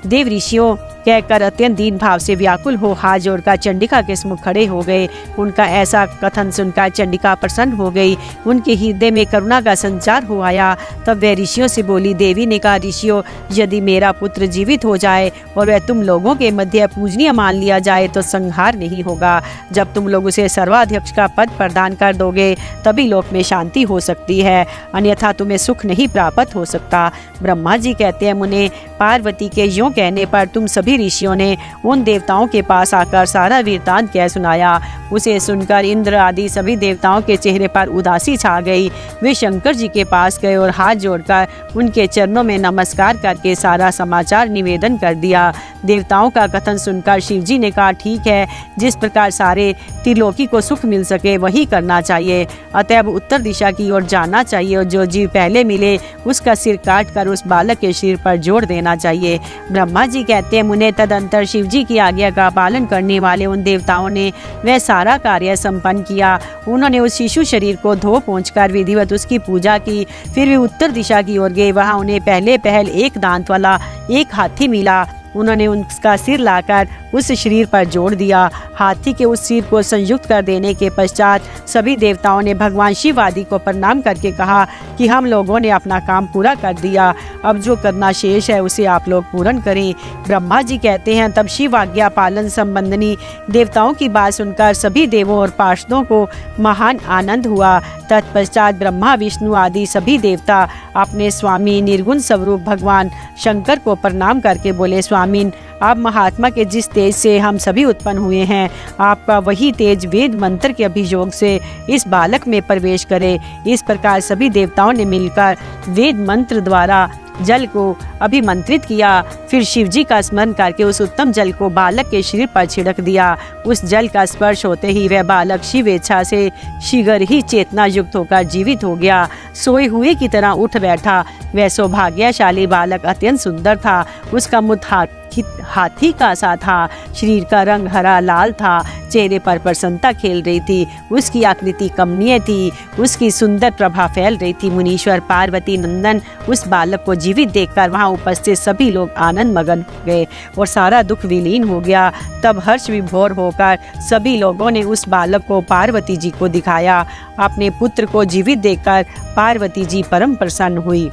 देव ऋषियों कहकर अत्यंत दीन भाव से व्याकुल हो हाथ जोड़कर चंडिका के सम्मुख खड़े हो गए। उनका ऐसा कथन सुनकर चंडिका प्रसन्न हो गई, उनके हृदय में करुणा का संचार हो आया। तब वह ऋषियों से बोली। देवी ने कहा, ऋषियों यदि मेरा पुत्र जीवित हो जाए और वह तुम लोगों के मध्य पूजनीय मान लिया जाए तो संहार नहीं होगा। जब तुम लोग उसे सर्वाध्यक्ष का पद प्रदान कर दोगे तभी लोक में शांति हो सकती है, अन्यथा तुम्हें सुख नहीं प्राप्त हो सकता। ब्रह्मा जी कहते हैं, मुने पार्वती के यों कहने पर तुम सभी ऋषियों ने उन देवताओं के पास आकर सारा वृत्तांत कह सुनाया। उसे सुनकर इंद्र आदि सभी देवताओं के चेहरे पर उदासी छा गई। वे शंकर जी के पास गए और हाथ जोड़कर उनके चरणों में नमस्कार करके सारा समाचार निवेदन कर दिया। देवताओं का कथन सुनकर शिव जी ने कहा, ठीक है, जिस प्रकार सारे त्रिलोकी को सुख मिल सके वही करना चाहिए। अतएव उत्तर दिशा की ओर जाना चाहिए और जो जीव पहले मिले उसका सिर काट कर उस बालक के सिर पर जोड़ देना चाहिए। ब्रह्मा जी कहते हैं, मुने तदंतर शिव जी की आज्ञा का पालन करने वाले उन देवताओं ने वह सारा कार्य संपन्न किया। उन्होंने उस शिशु शरीर को धो पोंछकर विधिवत उसकी पूजा की। फिर वे उत्तर दिशा की ओर गए। वहां उन्हें पहले पहल एक दांत वाला एक हाथी मिला। उन्होंने उसका सिर लाकर उस शरीर पर जोड़ दिया। हाथी के उस सिर को संयुक्त कर देने के पश्चात सभी देवताओं ने भगवान शिव आदि को प्रणाम करके कहा कि हम लोगों ने अपना काम पूरा कर दिया, अब जो करना शेष है उसे आप लोग पूर्ण करें। ब्रह्मा जी कहते हैं, तब शिव आज्ञा पालन संबंधी देवताओं की बात सुनकर सभी देवों और पार्षदों को महान आनंद हुआ। तत्पश्चात ब्रह्मा विष्णु आदि सभी देवता अपने स्वामी निर्गुण स्वरूप भगवान शंकर को प्रणाम करके बोले, स्वामीन आप महात्मा के जिस तेज से हम सभी उत्पन्न हुए हैं, आपका वही तेज वेद मंत्र के अभियोग से इस बालक में प्रवेश करे। इस प्रकार सभी देवताओं ने मिलकर वेद मंत्र द्वारा जल को अभिमंत्रित किया। फिर शिव जी का स्मरण करके उस उत्तम जल को बालक के शरीर पर छिड़क दिया। उस जल का स्पर्श होते ही वह बालक शिव इच्छा से शीघ्र ही चेतना युक्त होकर जीवित हो गया। सोए हुए की तरह उठ बैठा। वह सौभाग्यशाली बालक अत्यंत सुंदर था। उसका मुख हाथी का सा था, शरीर का रंग हरा लाल था, चेहरे पर प्रसन्नता खेल रही थी, उसकी आकृति कमनीय थी, उसकी सुंदर प्रभा फैल रही थी। मुनीश्वर पार्वती नंदन उस बालक को जीवित देखकर वहां उपस्थित सभी लोग आनंद मगन हो गए और सारा दुख विलीन हो गया। तब हर्ष विभोर होकर सभी लोगों ने उस बालक को पार्वती जी को दिखाया। अपने पुत्र को जीवित देखकर पार्वती जी परम प्रसन्न हुई।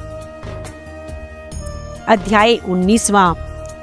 अध्याय 19वां।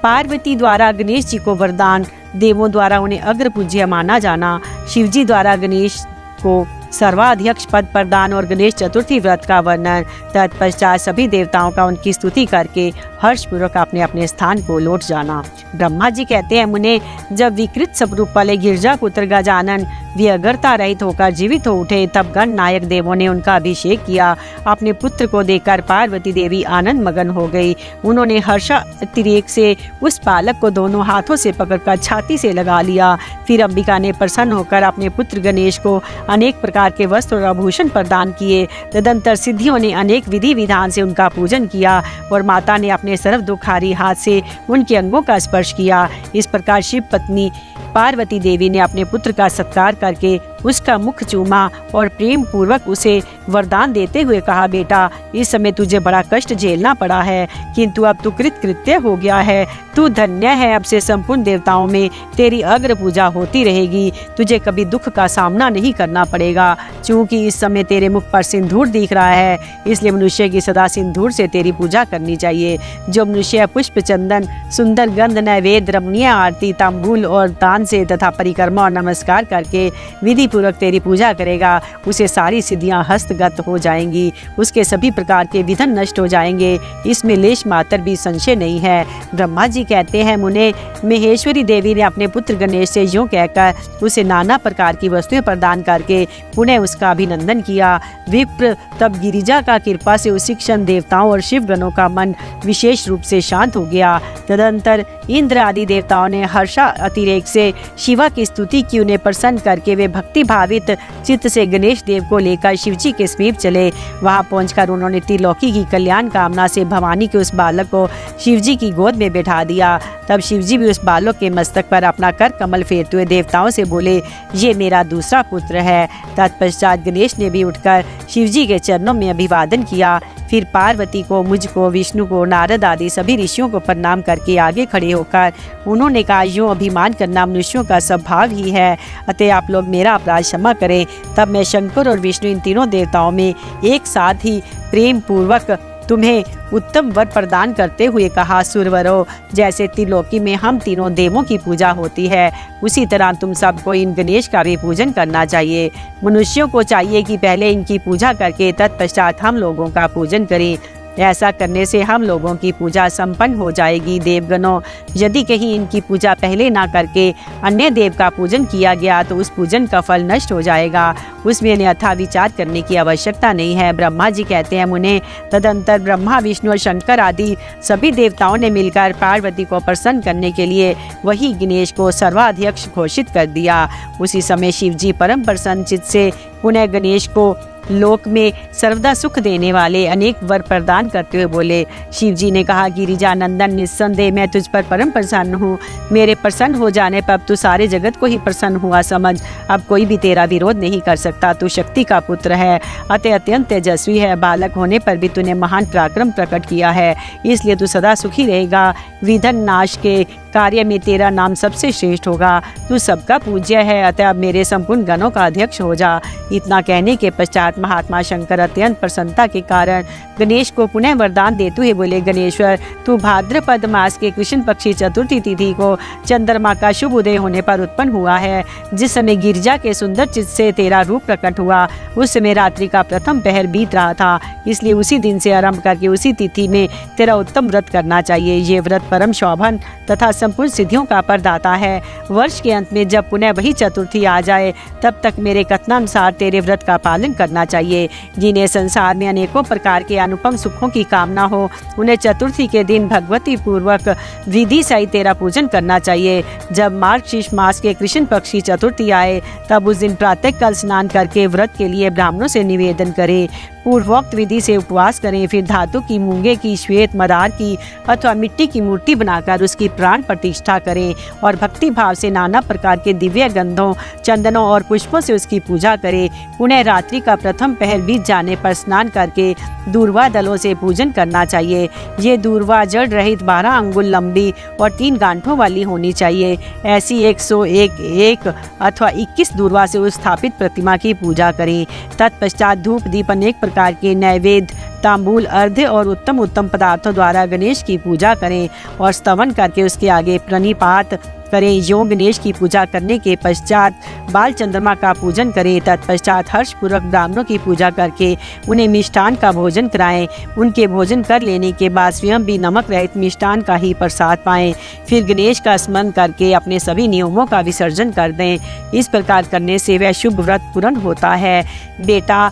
पार्वती द्वारा गणेश जी को वरदान। देवों द्वारा उन्हें अग्र पूज्य माना जाना। शिवजी द्वारा गणेश को सर्वाध्यक्ष पद प्रदान और गणेश चतुर्थी व्रत का वर्णन। तत्पश्चात सभी देवताओं का उनकी स्तुति करके हर्षपूर्वक अपने अपने स्थान को लौट जाना। ब्रह्मा जी कहते हैं, मुने जब विकृत स्वरूप वाले गिरजा पुत्र गजानन व्यग्रता रहित होकर जीवित हो उठे, तब गण नायक देवों ने उनका अभिषेक किया। अपने पुत्र को देखकर पार्वती देवी आनंद मगन हो गई। उन्होंने हर्षातिरेक से उस बालक को दोनों हाथों से पकड़कर छाती से लगा लिया। फिर अंबिका ने प्रसन्न होकर अपने पुत्र गणेश को अनेक प्रकार के वस्त्र और आभूषण प्रदान किए। तदंतर सिद्धियों ने अनेक विधि विधान से उनका पूजन किया और माता ने अपने सर्व दुखारी हाथ से उनके अंगों का स्पर्श किया। इस प्रकार शिव पत्नी पार्वती देवी ने अपने पुत्र का सत्कार करके उसका मुख चूमा और प्रेम पूर्वक उसे वरदान देते हुए कहा, बेटा इस समय तुझे बड़ा कष्ट झेलना पड़ा है, किंतु अब तू कृतकृत्य हो गया है। तू धन्य है, अब से संपूर्ण देवताओं में तेरी अग्र पूजा होती रहेगी। तुझे कभी दुख का सामना नहीं करना पड़ेगा। चूंकि इस समय तेरे मुख पर सिंदूर दिख रहा है, इसलिए मनुष्य की सदा सिंदूर से तेरी पूजा करनी चाहिए। जो मनुष्य पुष्प, चंदन, सुंदर गंध, नैवेद्य, रमणीय आरती, तांबूल और दान से तथा परिक्रमा और नमस्कार करके विधि पूर्वक तेरी पूजा करेगा, उसे सारी सिद्धियां हस्तगत हो जाएंगी। उसके सभी प्रकार के विघ्न नष्ट हो जाएंगे, इसमें लेश मात्र भी संशय नहीं है। ब्रह्मा जी कहते हैं, मुने महेश्वरी देवी ने अपने पुत्र गणेश से यूं कहकर उसे नाना प्रकार की वस्तुएं प्रदान करके पुनः उसका अभिनंदन किया। विप्र तब गिरिजा का कृपा से उसी क्षण देवताओं और शिव गणों का मन विशेष रूप से शांत हो गया। तदंतर इंद्र आदि देवताओं ने हर्षा अतिरेक से शिवा की स्तुति की। उन्हें प्रसन्न करके वे भक्ति भावित चित्त से गणेश देव को लेकर शिवजी के समीप चले। वहां पहुंचकर उन्होंने त्रिलोकी की कल्याण कामना से भवानी के उस बालक को शिवजी की गोद में बैठा दिया। तब शिवजी भी उस बालक के मस्तक पर अपना कर कमल फेरते हुए देवताओं से बोले, ये मेरा दूसरा पुत्र है। तत्पश्चात गणेश ने भी उठकर शिवजी के चरणों में अभिवादन किया। फिर पार्वती को, मुझको, विष्णु को, नारद आदि सभी ऋषियों को प्रणाम करके आगे खड़े होकर उन्होंने कहा, यूँ अभिमान करना मनुष्यों का स्वभाव ही है, अतः आप लोग मेरा अपराध क्षमा करें। तब मैं शंकर और विष्णु इन तीनों देवताओं में एक साथ ही प्रेम पूर्वक तुम्हें उत्तम वर प्रदान करते हुए कहा, सुरवरो, जैसे त्रिलोकी में हम तीनों देवों की पूजा होती है, उसी तरह तुम सबको इन गणेश का भी पूजन करना चाहिए। मनुष्यों को चाहिए कि पहले इनकी पूजा करके तत्पश्चात हम लोगों का पूजन करें। ऐसा करने से हम लोगों की पूजा संपन्न हो जाएगी। देवगणों, यदि कहीं इनकी पूजा पहले ना करके अन्य देव का पूजन किया गया तो उस पूजन का फल नष्ट हो जाएगा, उसमें अन्यथा विचार करने की आवश्यकता नहीं है। ब्रह्मा जी कहते हैं, मुने तदंतर ब्रह्मा, विष्णु और शंकर आदि सभी देवताओं ने मिलकर पार्वती को प्रसन्न करने के लिए वही गणेश को सर्वाध्यक्ष घोषित कर दिया। उसी समय शिव जी परम प्रसन्न चित्त से पुनः गणेश को लोक में सर्वदा सुख देने वाले अनेक वर प्रदान करते हुए बोले। शिव जी ने कहा, गिरिजा नंदन, निस्संदेह मैं तुझ पर परम प्रसन्न हूँ। मेरे प्रसन्न हो जाने पर अब तू सारे जगत को ही प्रसन्न हुआ समझ। अब कोई भी तेरा विरोध नहीं कर सकता। तू शक्ति का पुत्र है, अतः अत्यंत तेजस्वी है। बालक होने पर भी तूने महान पराक्रम प्रकट किया है, इसलिए तू सदा सुखी रहेगा। विधन नाश के कार्य में तेरा नाम सबसे श्रेष्ठ होगा। तू सबका पूज्य है, अतः अब मेरे संपूर्ण गणों का अध्यक्ष हो जा। इतना कहने के पश्चात महात्मा शंकर अत्यंत प्रसन्नता के कारण गणेश को पुनः वरदान देते हुए बोले, गणेश्वर, तू भाद्रपद मास के कृष्ण पक्षी चतुर्थी तिथि को चंद्रमा का शुभ उदय होने पर उत्पन्न हुआ है। जिस समय गिरिजा के सुंदर चित्त से तेरा रूप प्रकट हुआ, उस समय रात्रि का प्रथम पहर बीत रहा था, इसलिए उसी दिन से आरंभ करके उसी तिथि में तेरा उत्तम व्रत करना चाहिए। ये व्रत परम शोभन तथा संपूर्ण सिद्धियों का प्रदाता है। वर्ष के अंत में जब पुनः वही चतुर्थी आ जाए, तब तक मेरे कथनानुसार तेरे व्रत का पालन करना चाहिए। जिन्हें संसार में अनेकों प्रकार के अनुपम सुखों की कामना हो, उन्हें चतुर्थी के दिन भगवती पूर्वक विधि सहित तेरा पूजन करना चाहिए। जब मार्गशीर्ष मास के कृष्ण पक्षी चतुर्थी आए, तब उस दिन प्रातःकाल स्नान करके व्रत के लिए ब्राह्मणों से निवेदन करें। पूर्वोक्त विधि से उपवास करें। फिर धातु की, मूंगे की, श्वेत मदार की अथवा मिट्टी की मूर्ति बनाकर उसकी प्राण प्रतिष्ठा करें और भक्ति भाव से नाना प्रकार के दिव्य गंधों, चंदनों और पुष्पों से उसकी पूजा करें। पुनः रात्रि का प्रथम पहर बीत जाने पर स्नान करके दूर्वा दलों से पूजन करना चाहिए। ये दूर्वा जड़ रहित 12 अंगुल लंबी और 3 गांठों वाली होनी चाहिए। ऐसी 101 अथवा 21 दूर्वा से उस स्थापित प्रतिमा की पूजा करें। तत्पश्चात धूप दीप अनेक प्रकार के नैवेद्य, तांबूल, अर्घ्य और उत्तम उत्तम पदार्थों द्वारा गणेश की पूजा करें और स्तवन करके उसके आगे प्रणिपात करें। योग गणेश की पूजा करने के पश्चात बाल चंद्रमा का पूजन करें। तत्पश्चात हर्षपूर्वक ब्राह्मणों की पूजा करके उन्हें मिष्ठान का भोजन कराएं। उनके भोजन कर लेने के बाद स्वयं भी नमक रहित मिष्ठान का ही प्रसाद पाएं। फिर गणेश का स्मरण करके अपने सभी नियमों का विसर्जन कर दें। इस प्रकार करने से वह शुभ व्रत पूर्ण होता है। बेटा,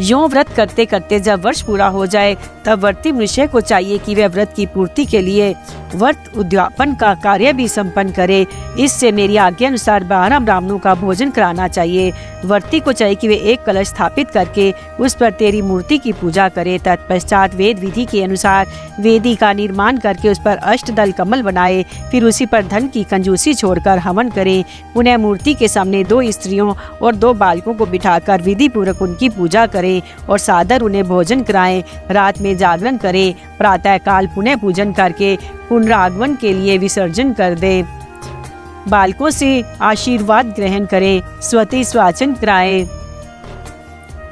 यों व्रत करते करते जब वर्ष पूरा हो जाए, तब व्रती मनुष्य को चाहिए कि वह व्रत की पूर्ति के लिए व्रत उद्यापन का कार्य भी संपन्न करे। इससे मेरी आज्ञा अनुसार 12 ब्राह्मणों का भोजन कराना चाहिए। वर्ती को चाहिए कि वे एक कलश स्थापित करके उस पर तेरी मूर्ति की पूजा करे। तत्पश्चात वेद विधि के अनुसार वेदी का निर्माण करके उस पर अष्टदल कमल बनाए, फिर उसी पर धन की कंजूसी छोड़कर हवन करें। पुनः मूर्ति के सामने 2 स्त्रियों और 2 बालकों को बिठाकर विधि पूर्वक उनकी पूजा करें और सादर उन्हें भोजन कराएं। रात में जागरण करें, प्रातः काल पुनः पूजन करके पुनरागमन के लिए विसर्जन कर दे। बालकों से आशीर्वाद ग्रहण करें, स्वती स्वाचन कराएं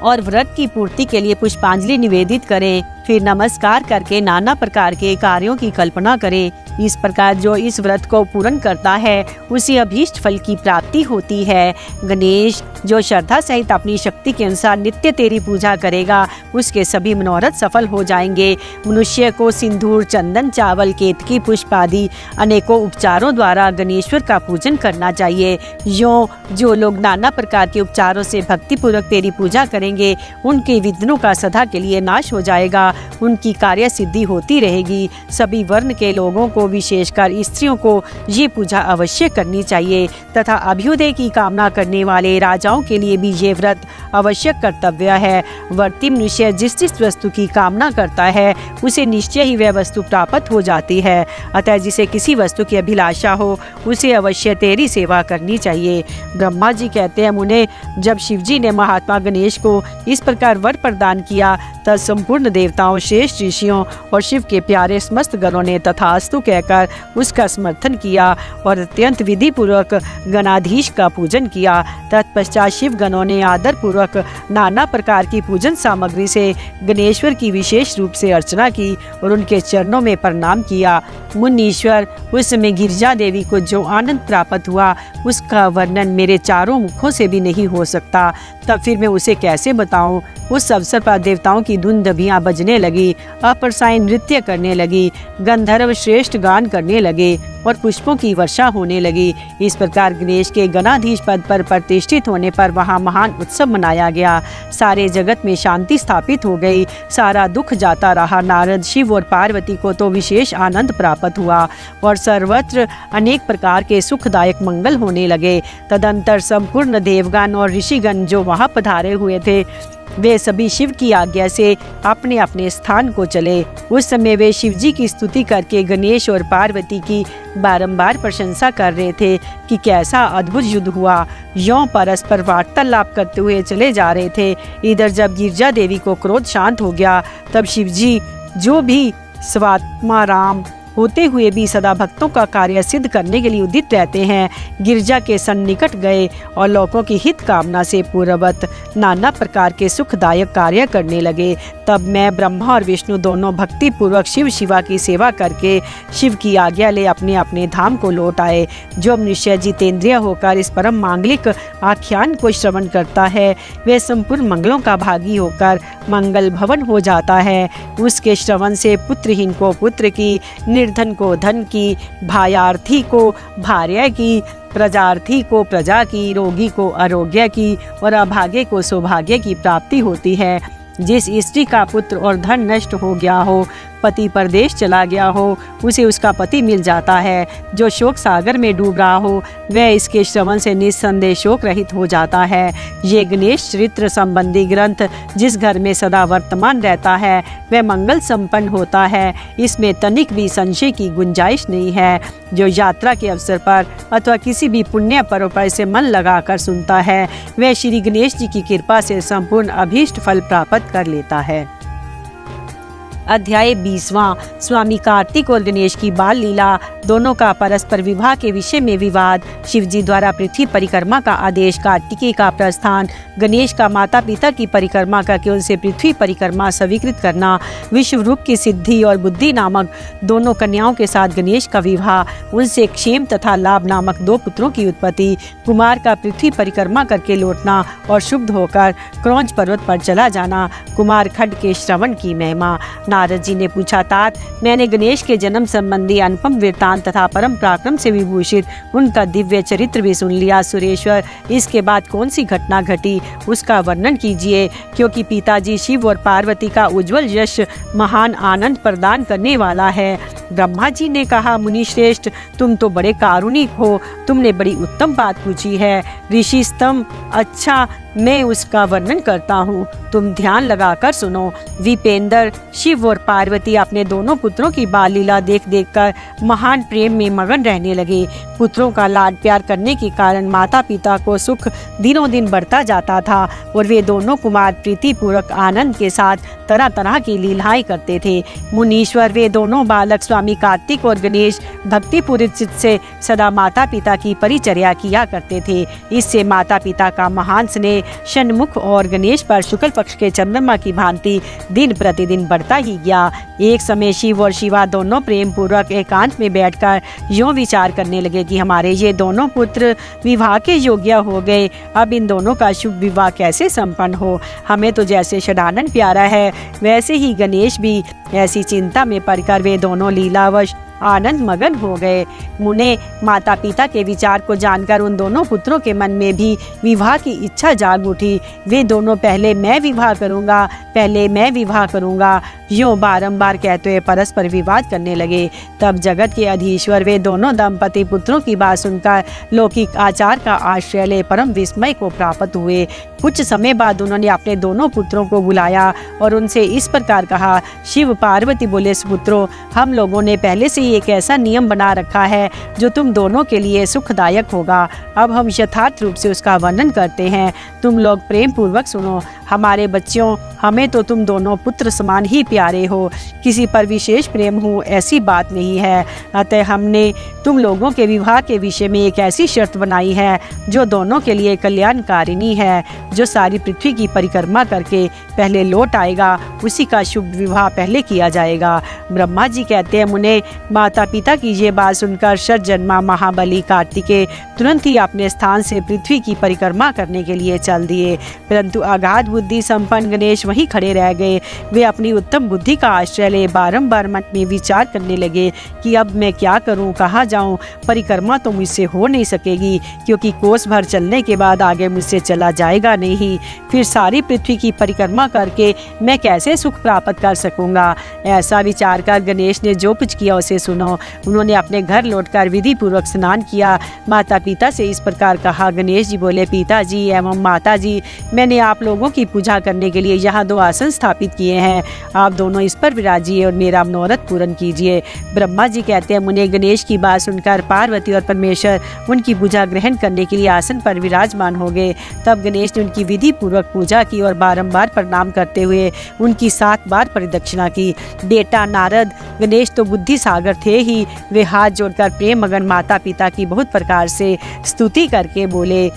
और व्रत की पूर्ति के लिए पुष्पांजलि निवेदित करें। फिर नमस्कार करके नाना प्रकार के कार्यों की कल्पना करें। इस प्रकार जो इस व्रत को पूर्ण करता है उसे अभीष्ट फल की प्राप्ति होती है। गणेश जो श्रद्धा सहित अपनी शक्ति के अनुसार नित्य तेरी पूजा करेगा उसके सभी मनोरथ सफल हो जाएंगे। मनुष्य को सिंदूर, चंदन, चावल, केतकी पुष्प आदि अनेकों उपचारों द्वारा गणेश्वर का पूजन करना चाहिए। जो लोग नाना प्रकार के उपचारों से भक्ति पूर्वक तेरी पूजा करेंगे उनके विघ्नों का सदा के लिए नाश हो जाएगा, उनकी कार्य सिद्धि होती रहेगी। सभी वर्ण के लोगों को विशेषकर स्त्रियों को ये पूजा अवश्य करनी चाहिए तथा अभ्युदय की कामना करने वाले राजाओं के लिए भी ये व्रत आवश्यक कर्तव्य है। व्रती मनुष्य जिस जिस वस्तु की कामना करता है उसे निश्चय ही वह वस्तु प्राप्त हो जाती है। अतः जिसे किसी वस्तु की अभिलाषा हो उसे अवश्य तेरी सेवा करनी चाहिए। ब्रह्मा जी कहते हैं, मुने जब शिवजी ने महात्मा गणेश को इस प्रकार वर प्रदान किया तब संपूर्ण देवताओं, श्रेष्ठ ऋषियों और शिव के प्यारे समस्त गणों ने तथास्तु कहकर उसका समर्थन किया और अत्यंत विधि पूर्वक गणाधीश का पूजन किया। तत्पश्चात शिव गणों ने आदर पूर्वक नाना प्रकार की पूजन सामग्री से गणेश्वर की विशेष रूप से अर्चना की और उनके चरणों में प्रणाम किया। मुनीश्वर, उस समय गिरिजा देवी को जो आनंद प्राप्त हुआ उसका वर्णन मेरे चारों मुखों से भी नहीं हो सकता। तब फिर मैं उसे कैसे बताऊं। उस अवसर पर देवताओं की धुन दबियाँ बजने लगी, अप्रसाई नृत्य करने लगी, गंधर्व श्रेष्ठ गान करने लगे और पुष्पों की वर्षा होने लगी। इस प्रकार गणेश के गणाधीश पद पर प्रतिष्ठित होने पर वहाँ महान उत्सव मनाया गया। सारे जगत में शांति स्थापित हो गई, सारा दुख जाता रहा। नारद, शिव और पार्वती को तो विशेष आनंद प्राप्त हुआ और सर्वत्र अनेक प्रकार के सुखदायक मंगल होने लगे। तदंतर संपूर्ण देवगण और ऋषिगण जो वहाँ पधारे हुए थे वे सभी शिव की आज्ञा से अपने अपने स्थान को चले। उस समय वे शिवजी की स्तुति करके गणेश और पार्वती की बारंबार प्रशंसा कर रहे थे कि कैसा अद्भुत युद्ध हुआ। यों परस्पर वार्तालाप करते हुए चले जा रहे थे। इधर जब गिरिजा देवी को क्रोध शांत हो गया तब शिवजी जो भी स्वात्मा राम होते हुए भी सदा भक्तों का कार्य सिद्ध करने के लिए उदित रहते हैं, गिरजा के सन्निकट गए और लोगों की हित कामना से पूर्ववत नाना प्रकार के सुखदायक कार्य करने लगे। तब मैं, ब्रह्मा और विष्णु दोनों भक्ति पूर्वक शिव शिवा की सेवा करके शिव की आज्ञा ले अपने अपने धाम को लौट आए। जो मनुष्य जितेंद्रिय होकर इस परम मांगलिक आख्यान को श्रवण करता है वह संपूर्ण मंगलों का भागी होकर मंगल भवन हो जाता है। उसके श्रवण से पुत्रहीन को पुत्र की, निर्धन को धन की, भायार्थी को भार्या की, प्रजार्थी को प्रजा की, रोगी को आरोग्य की और अभागे को सौभाग्य की प्राप्ति होती है। जिस स्त्री का पुत्र और धन नष्ट हो गया हो, पति परदेश चला गया हो, उसे उसका पति मिल जाता है। जो शोक सागर में डूब रहा हो वह इसके श्रवण से निस्संदेह शोक रहित हो जाता है। ये गणेश चरित्र संबंधी ग्रंथ जिस घर में सदा वर्तमान रहता है वह मंगल संपन्न होता है। इसमें तनिक भी संशय की गुंजाइश नहीं है। जो यात्रा के अवसर पर अथवा किसी भी पुण्य पर्व पर इसे मन लगाकर सुनता है वह श्री गणेश जी की कृपा से संपूर्ण अभीष्ट फल प्राप्त कर लेता है। अध्याय 20वां। स्वामी कार्तिक और गणेश की बाल लीला, दोनों का परस्पर विवाह के विषय में विवाद, शिवजी द्वारा पृथ्वी परिक्रमा का आदेश, कार्तिकेय का प्रस्थान, गणेश का माता पिता की परिक्रमा करके उनसे पृथ्वी परिक्रमा स्वीकृत करना, विश्वरूप की सिद्धि और बुद्धि नामक दोनों कन्याओं के साथ गणेश का विवाह, उनसे क्षेम तथा लाभ नामक 2 पुत्रों की उत्पत्ति, कुमार का पृथ्वी परिक्रमा करके लौटना और शुद्ध होकर क्रौंच पर्वत पर चला जाना, कुमार खड्ड के श्रवण की महिमा। नारद जी ने पूछा, तात, मैंने गणेश के जन्म संबंधी अनुपम वृत्तांत तथा परम पराक्रम से विभूषित उनका दिव्य चरित्र भी सुन लिया। सुरेश्वर, इसके बाद कौन सी घटना घटी उसका वर्णन कीजिए, क्योंकि पिताजी शिव और पार्वती का उज्जवल यश महान आनंद प्रदान करने वाला है। ब्रह्मा जी ने कहा, मुनि श्रेष्ठ, तुम तो बड़े कारुणिक हो, तुमने बड़ी उत्तम बात पूछी है। ऋषि स्तंभ, अच्छा मैं उसका वर्णन करता हूँ, तुम ध्यान लगाकर सुनो। विपेंद्र, शिव और पार्वती अपने दोनों पुत्रों की बाल लीला देख देख कर महान प्रेम में मगन रहने लगे। पुत्रों का लाड प्यार करने के कारण माता पिता को सुख दिनों दिन बढ़ता जाता था और वे दोनों कुमार प्रीतिपूर्वक आनंद के साथ तरह तरह की लीलाएं करते थे। मुनीश्वर, वे दोनों बालक स्वामी कार्तिक और गणेश भक्तिपूर्ण चित्त से सदा माता पिता की परिचर्या किया करते थे। इससे माता पिता का महान स्नेह षण्मुख और गणेश पर शुक्ल पक्ष के चंद्रमा की भांति दिन प्रतिदिन बढ़ता ही गया। एक समय शिव और शिवा दोनों प्रेम पूर्वक एकांत में बैठकर यूं विचार करने लगे कि हमारे ये दोनों पुत्र विवाह के योग्य हो गए, अब इन दोनों का शुभ विवाह कैसे संपन्न हो। हमें तो जैसे षडानन प्यारा है, वैसे ही गणेश भी। ऐसी चिंता में पड़कर वे दोनों लीलावश आनंद मगन हो गए। मुने माता पिता के विचार को जानकर उन दोनों पुत्रों के मन में भी विवाह की इच्छा जाग उठी। वे दोनों पहले मैं विवाह करूंगा, पहले मैं विवाह करूंगा, यूं बारंबार कहते हुए परस्पर विवाद करने लगे। तब जगत के अधीश्वर वे दोनों दंपति पुत्रों की बात सुनकर लौकिक आचार का आश्रय ले परम विस्मय को प्राप्त हुए। कुछ समय बाद उन्होंने अपने दोनों पुत्रों को बुलाया और उनसे इस प्रकार कहा। शिव पार्वती बोले, पुत्रों, हम लोगों ने पहले से ही एक ऐसा नियम बना रखा है जो तुम दोनों के लिए सुखदायक होगा। अब हम यथार्थ रूप से उसका वर्णन करते हैं, तुम लोग प्रेम पूर्वक सुनो। हमारे बच्चों, हमें तो तुम दोनों पुत्र समान ही प्यारे हो, किसी पर विशेष प्रेम हो ऐसी बात नहीं है। अतः हमने तुम लोगों के विवाह के विषय में एक ऐसी शर्त बनाई है जो दोनों के लिए कल्याणकारिणी है। जो सारी पृथ्वी की परिक्रमा करके पहले लौट आएगा, उसी का शुभ विवाह पहले किया जाएगा। ब्रह्मा जी कहते हैं, मुने, माता पिता की ये बात सुनकर षटजन्मा महाबली कार्तिकेय तुरंत ही अपने स्थान से पृथ्वी की परिक्रमा करने के लिए चल दिए। परंतु अगाध बुद्धि संपन्न गणेश वहीं खड़े रह गए। वे अपनी उत्तम बुद्धि का आश्रय ले बारंबार मन में विचार करने लगे कि अब मैं क्या करूं, कहाँ जाऊं। परिक्रमा तो मुझसे हो नहीं सकेगी, क्योंकि कोस भर चलने के बाद आगे मुझसे चला जाएगा नहीं। फिर सारी पृथ्वी की परिक्रमा करके मैं कैसे सुख प्राप्त कर सकूंगा। ऐसा विचार कर गणेश ने जो कुछ किया उसे सुनो। उन्होंने अपने घर लौटकर विधि पूर्वक स्नान किया। माता पिता से इस प्रकार कहा। गणेश जी बोले, पिताजी एवं माता जी, मैंने आप लोगों की पूजा करने के लिए यहाँ 2 आसन स्थापित किए हैं, आप दोनों इस पर विराजिए और मेरा मनोरथ पूर्ण कीजिए। ब्रह्मा जी कहते हैं, मुने, गणेश की बात सुनकर पार्वती और परमेश्वर उनकी पूजा ग्रहण करने के लिए आसन पर विराजमान हो गए। तब गणेश ने उनकी विधि पूर्वक पूजा की और बारंबार प्रणाम करते हुए उनकी 7 बार परिदक्षिणा की। बेटा नारद, गणेश तो बुद्धि सागर थे ही, वे हाथ जोड़कर प्रेम मगन माता पिता की बहुत प्रकार से स्तुति करके बोले।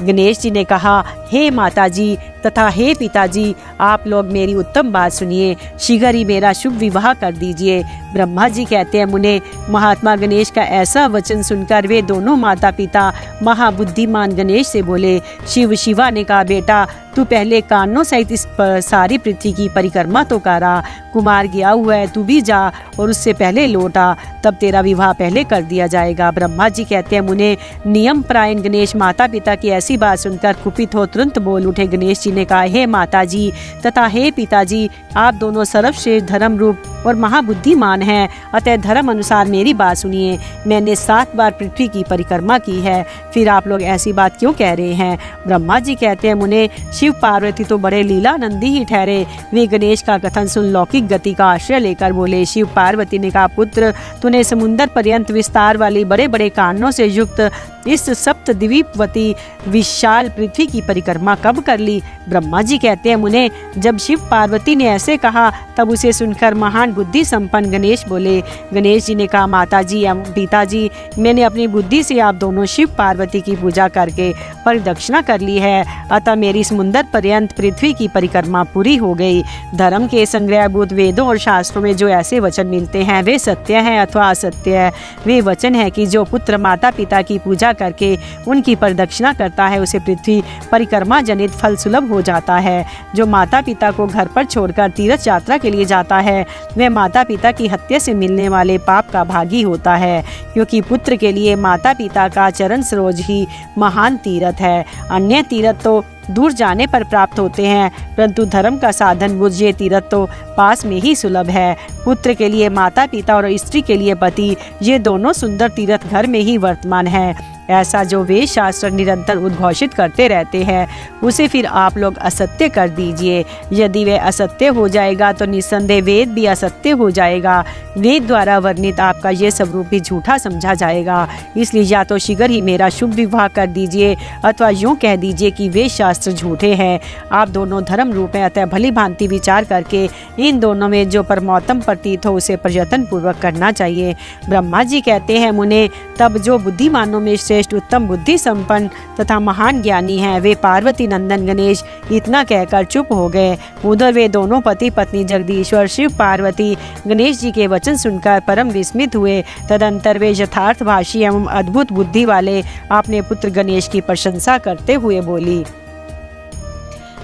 गणेश जी ने कहा, हे माता जी तथा हे पिताजी, आप लोग मेरी उत्तम बात सुनिए, शीघ्र ही मेरा शुभ विवाह कर दीजिए। ब्रह्मा जी कहते हैं, मुने, महात्मा गणेश का ऐसा वचन सुनकर वे दोनों माता पिता महाबुद्धिमान गणेश से बोले। शिवा ने कहा, बेटा, तू पहले कानों सहित इस सारी पृथ्वी की परिक्रमा तो करा। कुमार गया हुआ है, तू भी जा और उससे पहले लौटा, तब तेरा विवाह पहले कर दिया जाएगा। ब्रह्मा जी कहते हैं, मुने, नियम परायण गणेश माता पिता की ऐसी बात सुनकर कुपित हो तुरंत बोल उठे। गणेश जी ने कहा, हे माता जी तथा हे पिताजी, आप दोनों सर्वश्रेष्ठ धर्म रूप और महाबुद्धिमान हैं, अतः धर्म अनुसार मेरी बात सुनिए। मैंने 7 बार पृथ्वी की परिक्रमा की है, फिर आप लोग ऐसी बात क्यों कह रहे हैं। ब्रह्मा जी कहते हैं, मुने, शिव पार्वती तो बड़े लीलानंदी ही ठहरे। वे गणेश का कथन सुन लौकिक गति का आश्रय लेकर बोले। शिव पार्वती ने कहा, पुत्र, तूने समुद्र पर्यंत विस्तार वाली बड़े बड़े कानों से युक्त इस सप्तद्वीपवती विशाल पृथ्वी की परिक्रमा कब कर ली। ब्रह्मा जी कहते हैं, मुने, जब शिव पार्वती ने ऐसे कहा तब उसे सुनकर महान बुद्धि संपन्न गणेश बोले। गणेश जी ने कहा, माता जी एवं पिताजी, मैंने अपनी बुद्धि से आप दोनों शिव पार्वती की पूजा करके परिदक्षिणा कर ली है, अतः मेरी समुद्र पर्यंत पृथ्वी की परिक्रमा पूरी हो गई। धर्म के संग्रहभूत वेदों और शास्त्रों में जो ऐसे वचन मिलते हैं वे सत्य हैं अथवा असत्य है। वे वचन है कि जो पुत्र माता पिता की पूजा करके उनकी परिदक्षिणा करता है उसे पृथ्वी परिक्रमा जनित फल सुलभ हो जाता है। जो माता पिता को घर पर छोड़कर तीर्थ यात्रा के लिए जाता है वह माता पिता की हत्या से मिलने वाले पाप का भागी होता है, क्योंकि पुत्र के लिए माता पिता का चरण सरोज ही महान तीर्थ है। अन्य तीर्थ तो दूर जाने पर प्राप्त होते हैं, परंतु धर्म का साधन बुझ ये तीर्थ तो पास में ही सुलभ है। पुत्र के लिए माता पिता और स्त्री के लिए पति, ये दोनों सुंदर तीर्थ घर में ही वर्तमान है। ऐसा जो वेद शास्त्र निरंतर उद्घोषित करते रहते हैं उसे फिर आप लोग असत्य कर दीजिए। यदि वह असत्य हो जाएगा तो निस्संदेह वेद भी असत्य हो जाएगा। वेद द्वारा वर्णित आपका ये सब रूप भी झूठा समझा जाएगा। इसलिए या तो शीघ्र ही मेरा शुभ विवाह कर दीजिए अथवा यूँ कह दीजिए कि वेद शास्त्र झूठे हैं। आप दोनों धर्म रूप हैं, अतः भली भांति विचार करके इन दोनों में जो परमोत्तम प्रतीत हो उसे प्रयत्न पूर्वक करना चाहिए। ब्रह्मा जी कहते हैं, मुने, तब जो बुद्धिमानों में श्रेष्ठ उत्तम बुद्धि संपन्न तथा महान ज्ञानी हैं वे पार्वती नंदन गणेश इतना कहकर चुप हो गए। उधर वे दोनों पति पत्नी जगदीश्वर शिव पार्वती गणेश जी के वचन सुनकर परम विस्मित हुए। तदंतर वे यथार्थभाषी एवं अद्भुत बुद्धि वाले अपने पुत्र गणेश की प्रशंसा करते हुए बोली।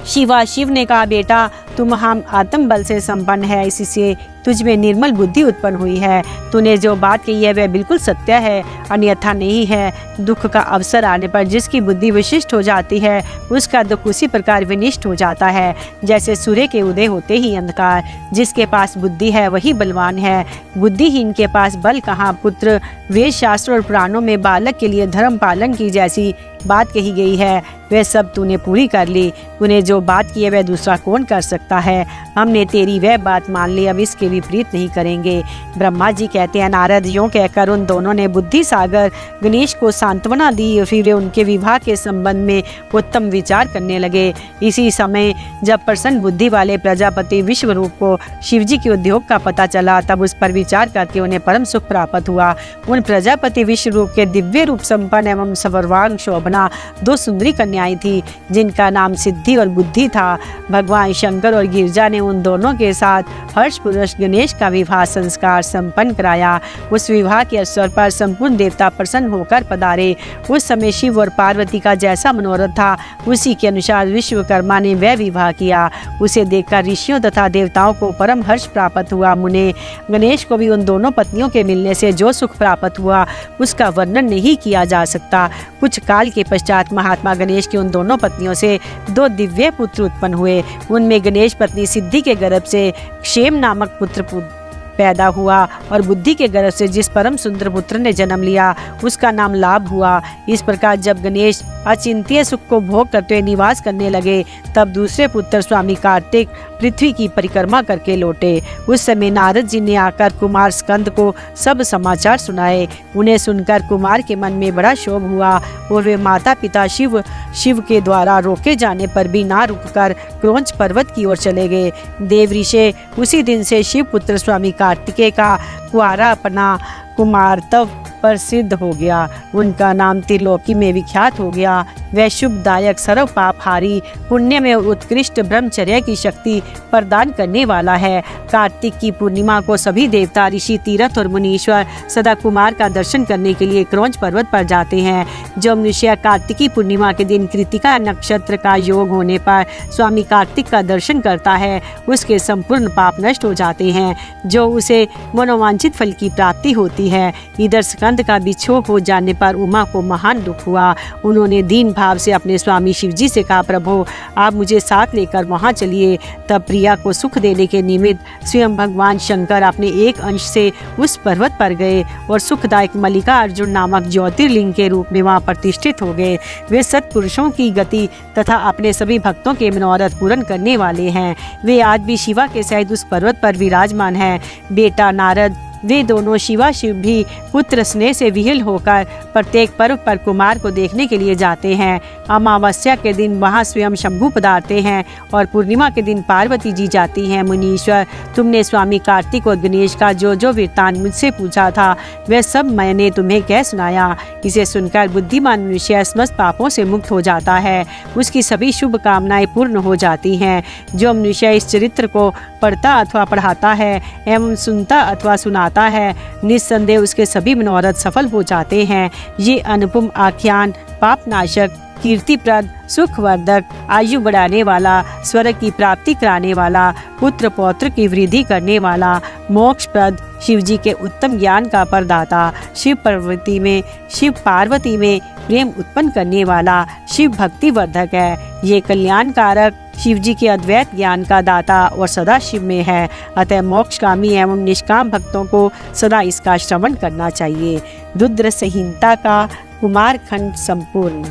शिव ने कहा, बेटा तुम हम आत्म बल से संपन्न है, इसी तुझ में निर्मल बुद्धि उत्पन्न हुई है। तूने जो बात कही है वह बिल्कुल सत्य है, अन्यथा नहीं है। दुख का अवसर आने पर जिसकी बुद्धि विशिष्ट हो जाती है उसका दुख उसी प्रकार विनिष्ट हो जाता है जैसे सूर्य के उदय होते ही अंधकार। जिसके पास बुद्धि है वही बलवान है, बुद्धिहीन के पास बल कहाँ। पुत्र, वेद शास्त्र और पुराणों में बालक के लिए धर्म पालन की जैसी बात कही गई है वह सब तूने पूरी कर ली। तूने जो बात की है वह दूसरा कौन कर सकता है। हमने तेरी वह बात मान ली, अब इसके विपरीत नहीं करेंगे। ब्रह्मा जी कहते हैं, नारद यूँ कहकर उन दोनों ने बुद्धि सागर गणेश को सांत्वना दी। फिर वे उनके विवाह के संबंध में उत्तम विचार करने लगे। इसी समय जब प्रसन्न बुद्धि वाले प्रजापति विश्वरूप को शिवजी के उद्योग का पता चला तब उस पर विचार करके उन्हें परम सुख प्राप्त हुआ। उन प्रजापति विश्वरूप के दिव्य रूप संपन्न एवं सर्वांग शोभना दो सुंदरी कन्याएं थी जिनका नाम सिद्धि और बुद्धि था। भगवान शंकर और गिरजा ने उन दोनों के साथ हर्षपूर्वक गणेश का विवाह संस्कार संपन्न कराया। उस विवाह के अवसर पर संपूर्ण देवता प्रसन्न होकर पधारे। उस समय शिव और पार्वती का जैसा मनोरथ था उसी के अनुसार विश्वकर्मा ने वह विवाह किया। उसे देखकर ऋषियों तथा देवताओं को परम हर्ष प्राप्त हुआ। मुने, गणेश को भी उन दोनों पत्नियों के मिलने से जो सुख प्राप्त हुआ उसका वर्णन नहीं किया जा सकता। कुछ काल के पश्चात महात्मा गणेश की उन दोनों पत्नियों से दो दिव्य पुत्र उत्पन्न हुए। उनमें गणेश पत्नी सिद्धि के गर्भ से क्षेम नामक पुत्र पैदा हुआ और बुद्धि के गर्भ से जिस परम सुंदर पुत्र ने जन्म लिया उसका नाम लाभ हुआ। इस प्रकार जब गणेश अचिंत्य सुख को भोग करते हुए निवास करने लगे तब दूसरे पुत्र स्वामी कार्तिक पृथ्वी की परिक्रमा करके लौटे। उस समय नारद जी ने आकर कुमार स्कंद को सब समाचार सुनाए। उन्हें सुनकर कुमार के मन में बड़ा क्षोभ हुआ और वे माता पिता शिव के द्वारा रोके जाने पर भी ना रुककर क्रौंच पर्वत की ओर चले गए। देव ऋषि उसी दिन से शिव पुत्र स्वामी कार्तिकेय का कुआरा अपना कुमारत्व प्रसिद्ध हो गया। उनका नाम त्रिलोकी में विख्यात हो गया। वह शुभदायक सर्व पापहारी पुण्य में उत्कृष्ट ब्रह्मचर्य की शक्ति प्रदान करने वाला है। कार्तिक की पूर्णिमा को सभी देवता ऋषि तीर्थ और मुनीश्वर सदा कुमार का दर्शन करने के लिए क्रौंच पर्वत पर जाते हैं। जो मनुष्य कार्तिकी पूर्णिमा के दिन कृतिका नक्षत्र का योग होने पर स्वामी कार्तिक का दर्शन करता है उसके संपूर्ण पाप नष्ट हो जाते हैं, जो उसे मनोवांछित फल की प्राप्ति होती है। इधर स्कंद का बिछोह हो जाने पर उमा को महान दुख हुआ। उन्होंने दीन भाव से अपने स्वामी शिवजी से कहा, प्रभु आप मुझे साथ लेकर वहां चलिए। तब प्रिया को सुख देने के निमित्त स्वयं भगवान शंकर अपने एक अंश से उस पर्वत पर गए और सुखदायक मल्लिका अर्जुन नामक ज्योतिर्लिंग के रूप में वहां प्रतिष्ठित हो गए। वे सत्पुरुषों की गति तथा अपने सभी भक्तों के मनोरथ पूर्ण करने वाले हैं। वे आज भी शिवा के सहित उस पर्वत पर विराजमान हैं। बेटा नारद, वे दोनों शिवा शिव भी पुत्र स्नेह से विहिल होकर प्रत्येक पर्व पर कुमार को देखने के लिए जाते हैं। अमावस्या के दिन वहां स्वयं शंभु पधारते हैं और पूर्णिमा के दिन पार्वती जी जाती हैं। मुनीश्वर, तुमने स्वामी कार्तिक और गणेश का जो जो वृत्तांत मुझसे पूछा था वह सब मैंने तुम्हें कह सुनाया। इसे सुनकर बुद्धिमान मनुष्य समस्त पापों से मुक्त हो जाता है, उसकी सभी शुभ कामनाएं पूर्ण हो जाती हैं। जो मनुष्य इस चरित्र को पढ़ता अथवा पढ़ाता है एवं सुनता अथवा सुनाता है निस्संदेह उसके सभी मनोरथ सफल हो जाते हैं। ये अनुपम आख्यान पापनाशक, कीर्तिप्रद, सुखवर्धक, आयु बढ़ाने वाला, स्वर्ग की प्राप्ति कराने वाला, पुत्र पौत्र की वृद्धि करने वाला, मोक्षप्रद, शिवजी के उत्तम ज्ञान का प्रदाता, शिव पार्वती में प्रेम उत्पन्न करने वाला, शिव भक्ति वर्धक है। ये कल्याणकारक शिवजी के अद्वैत ज्ञान का दाता और सदा शिव में है। अतः मोक्षकामी एवं निष्काम भक्तों को सदा इसका श्रवण करना चाहिए। रुद्र संहिता का कुमारखंड संपूर्ण।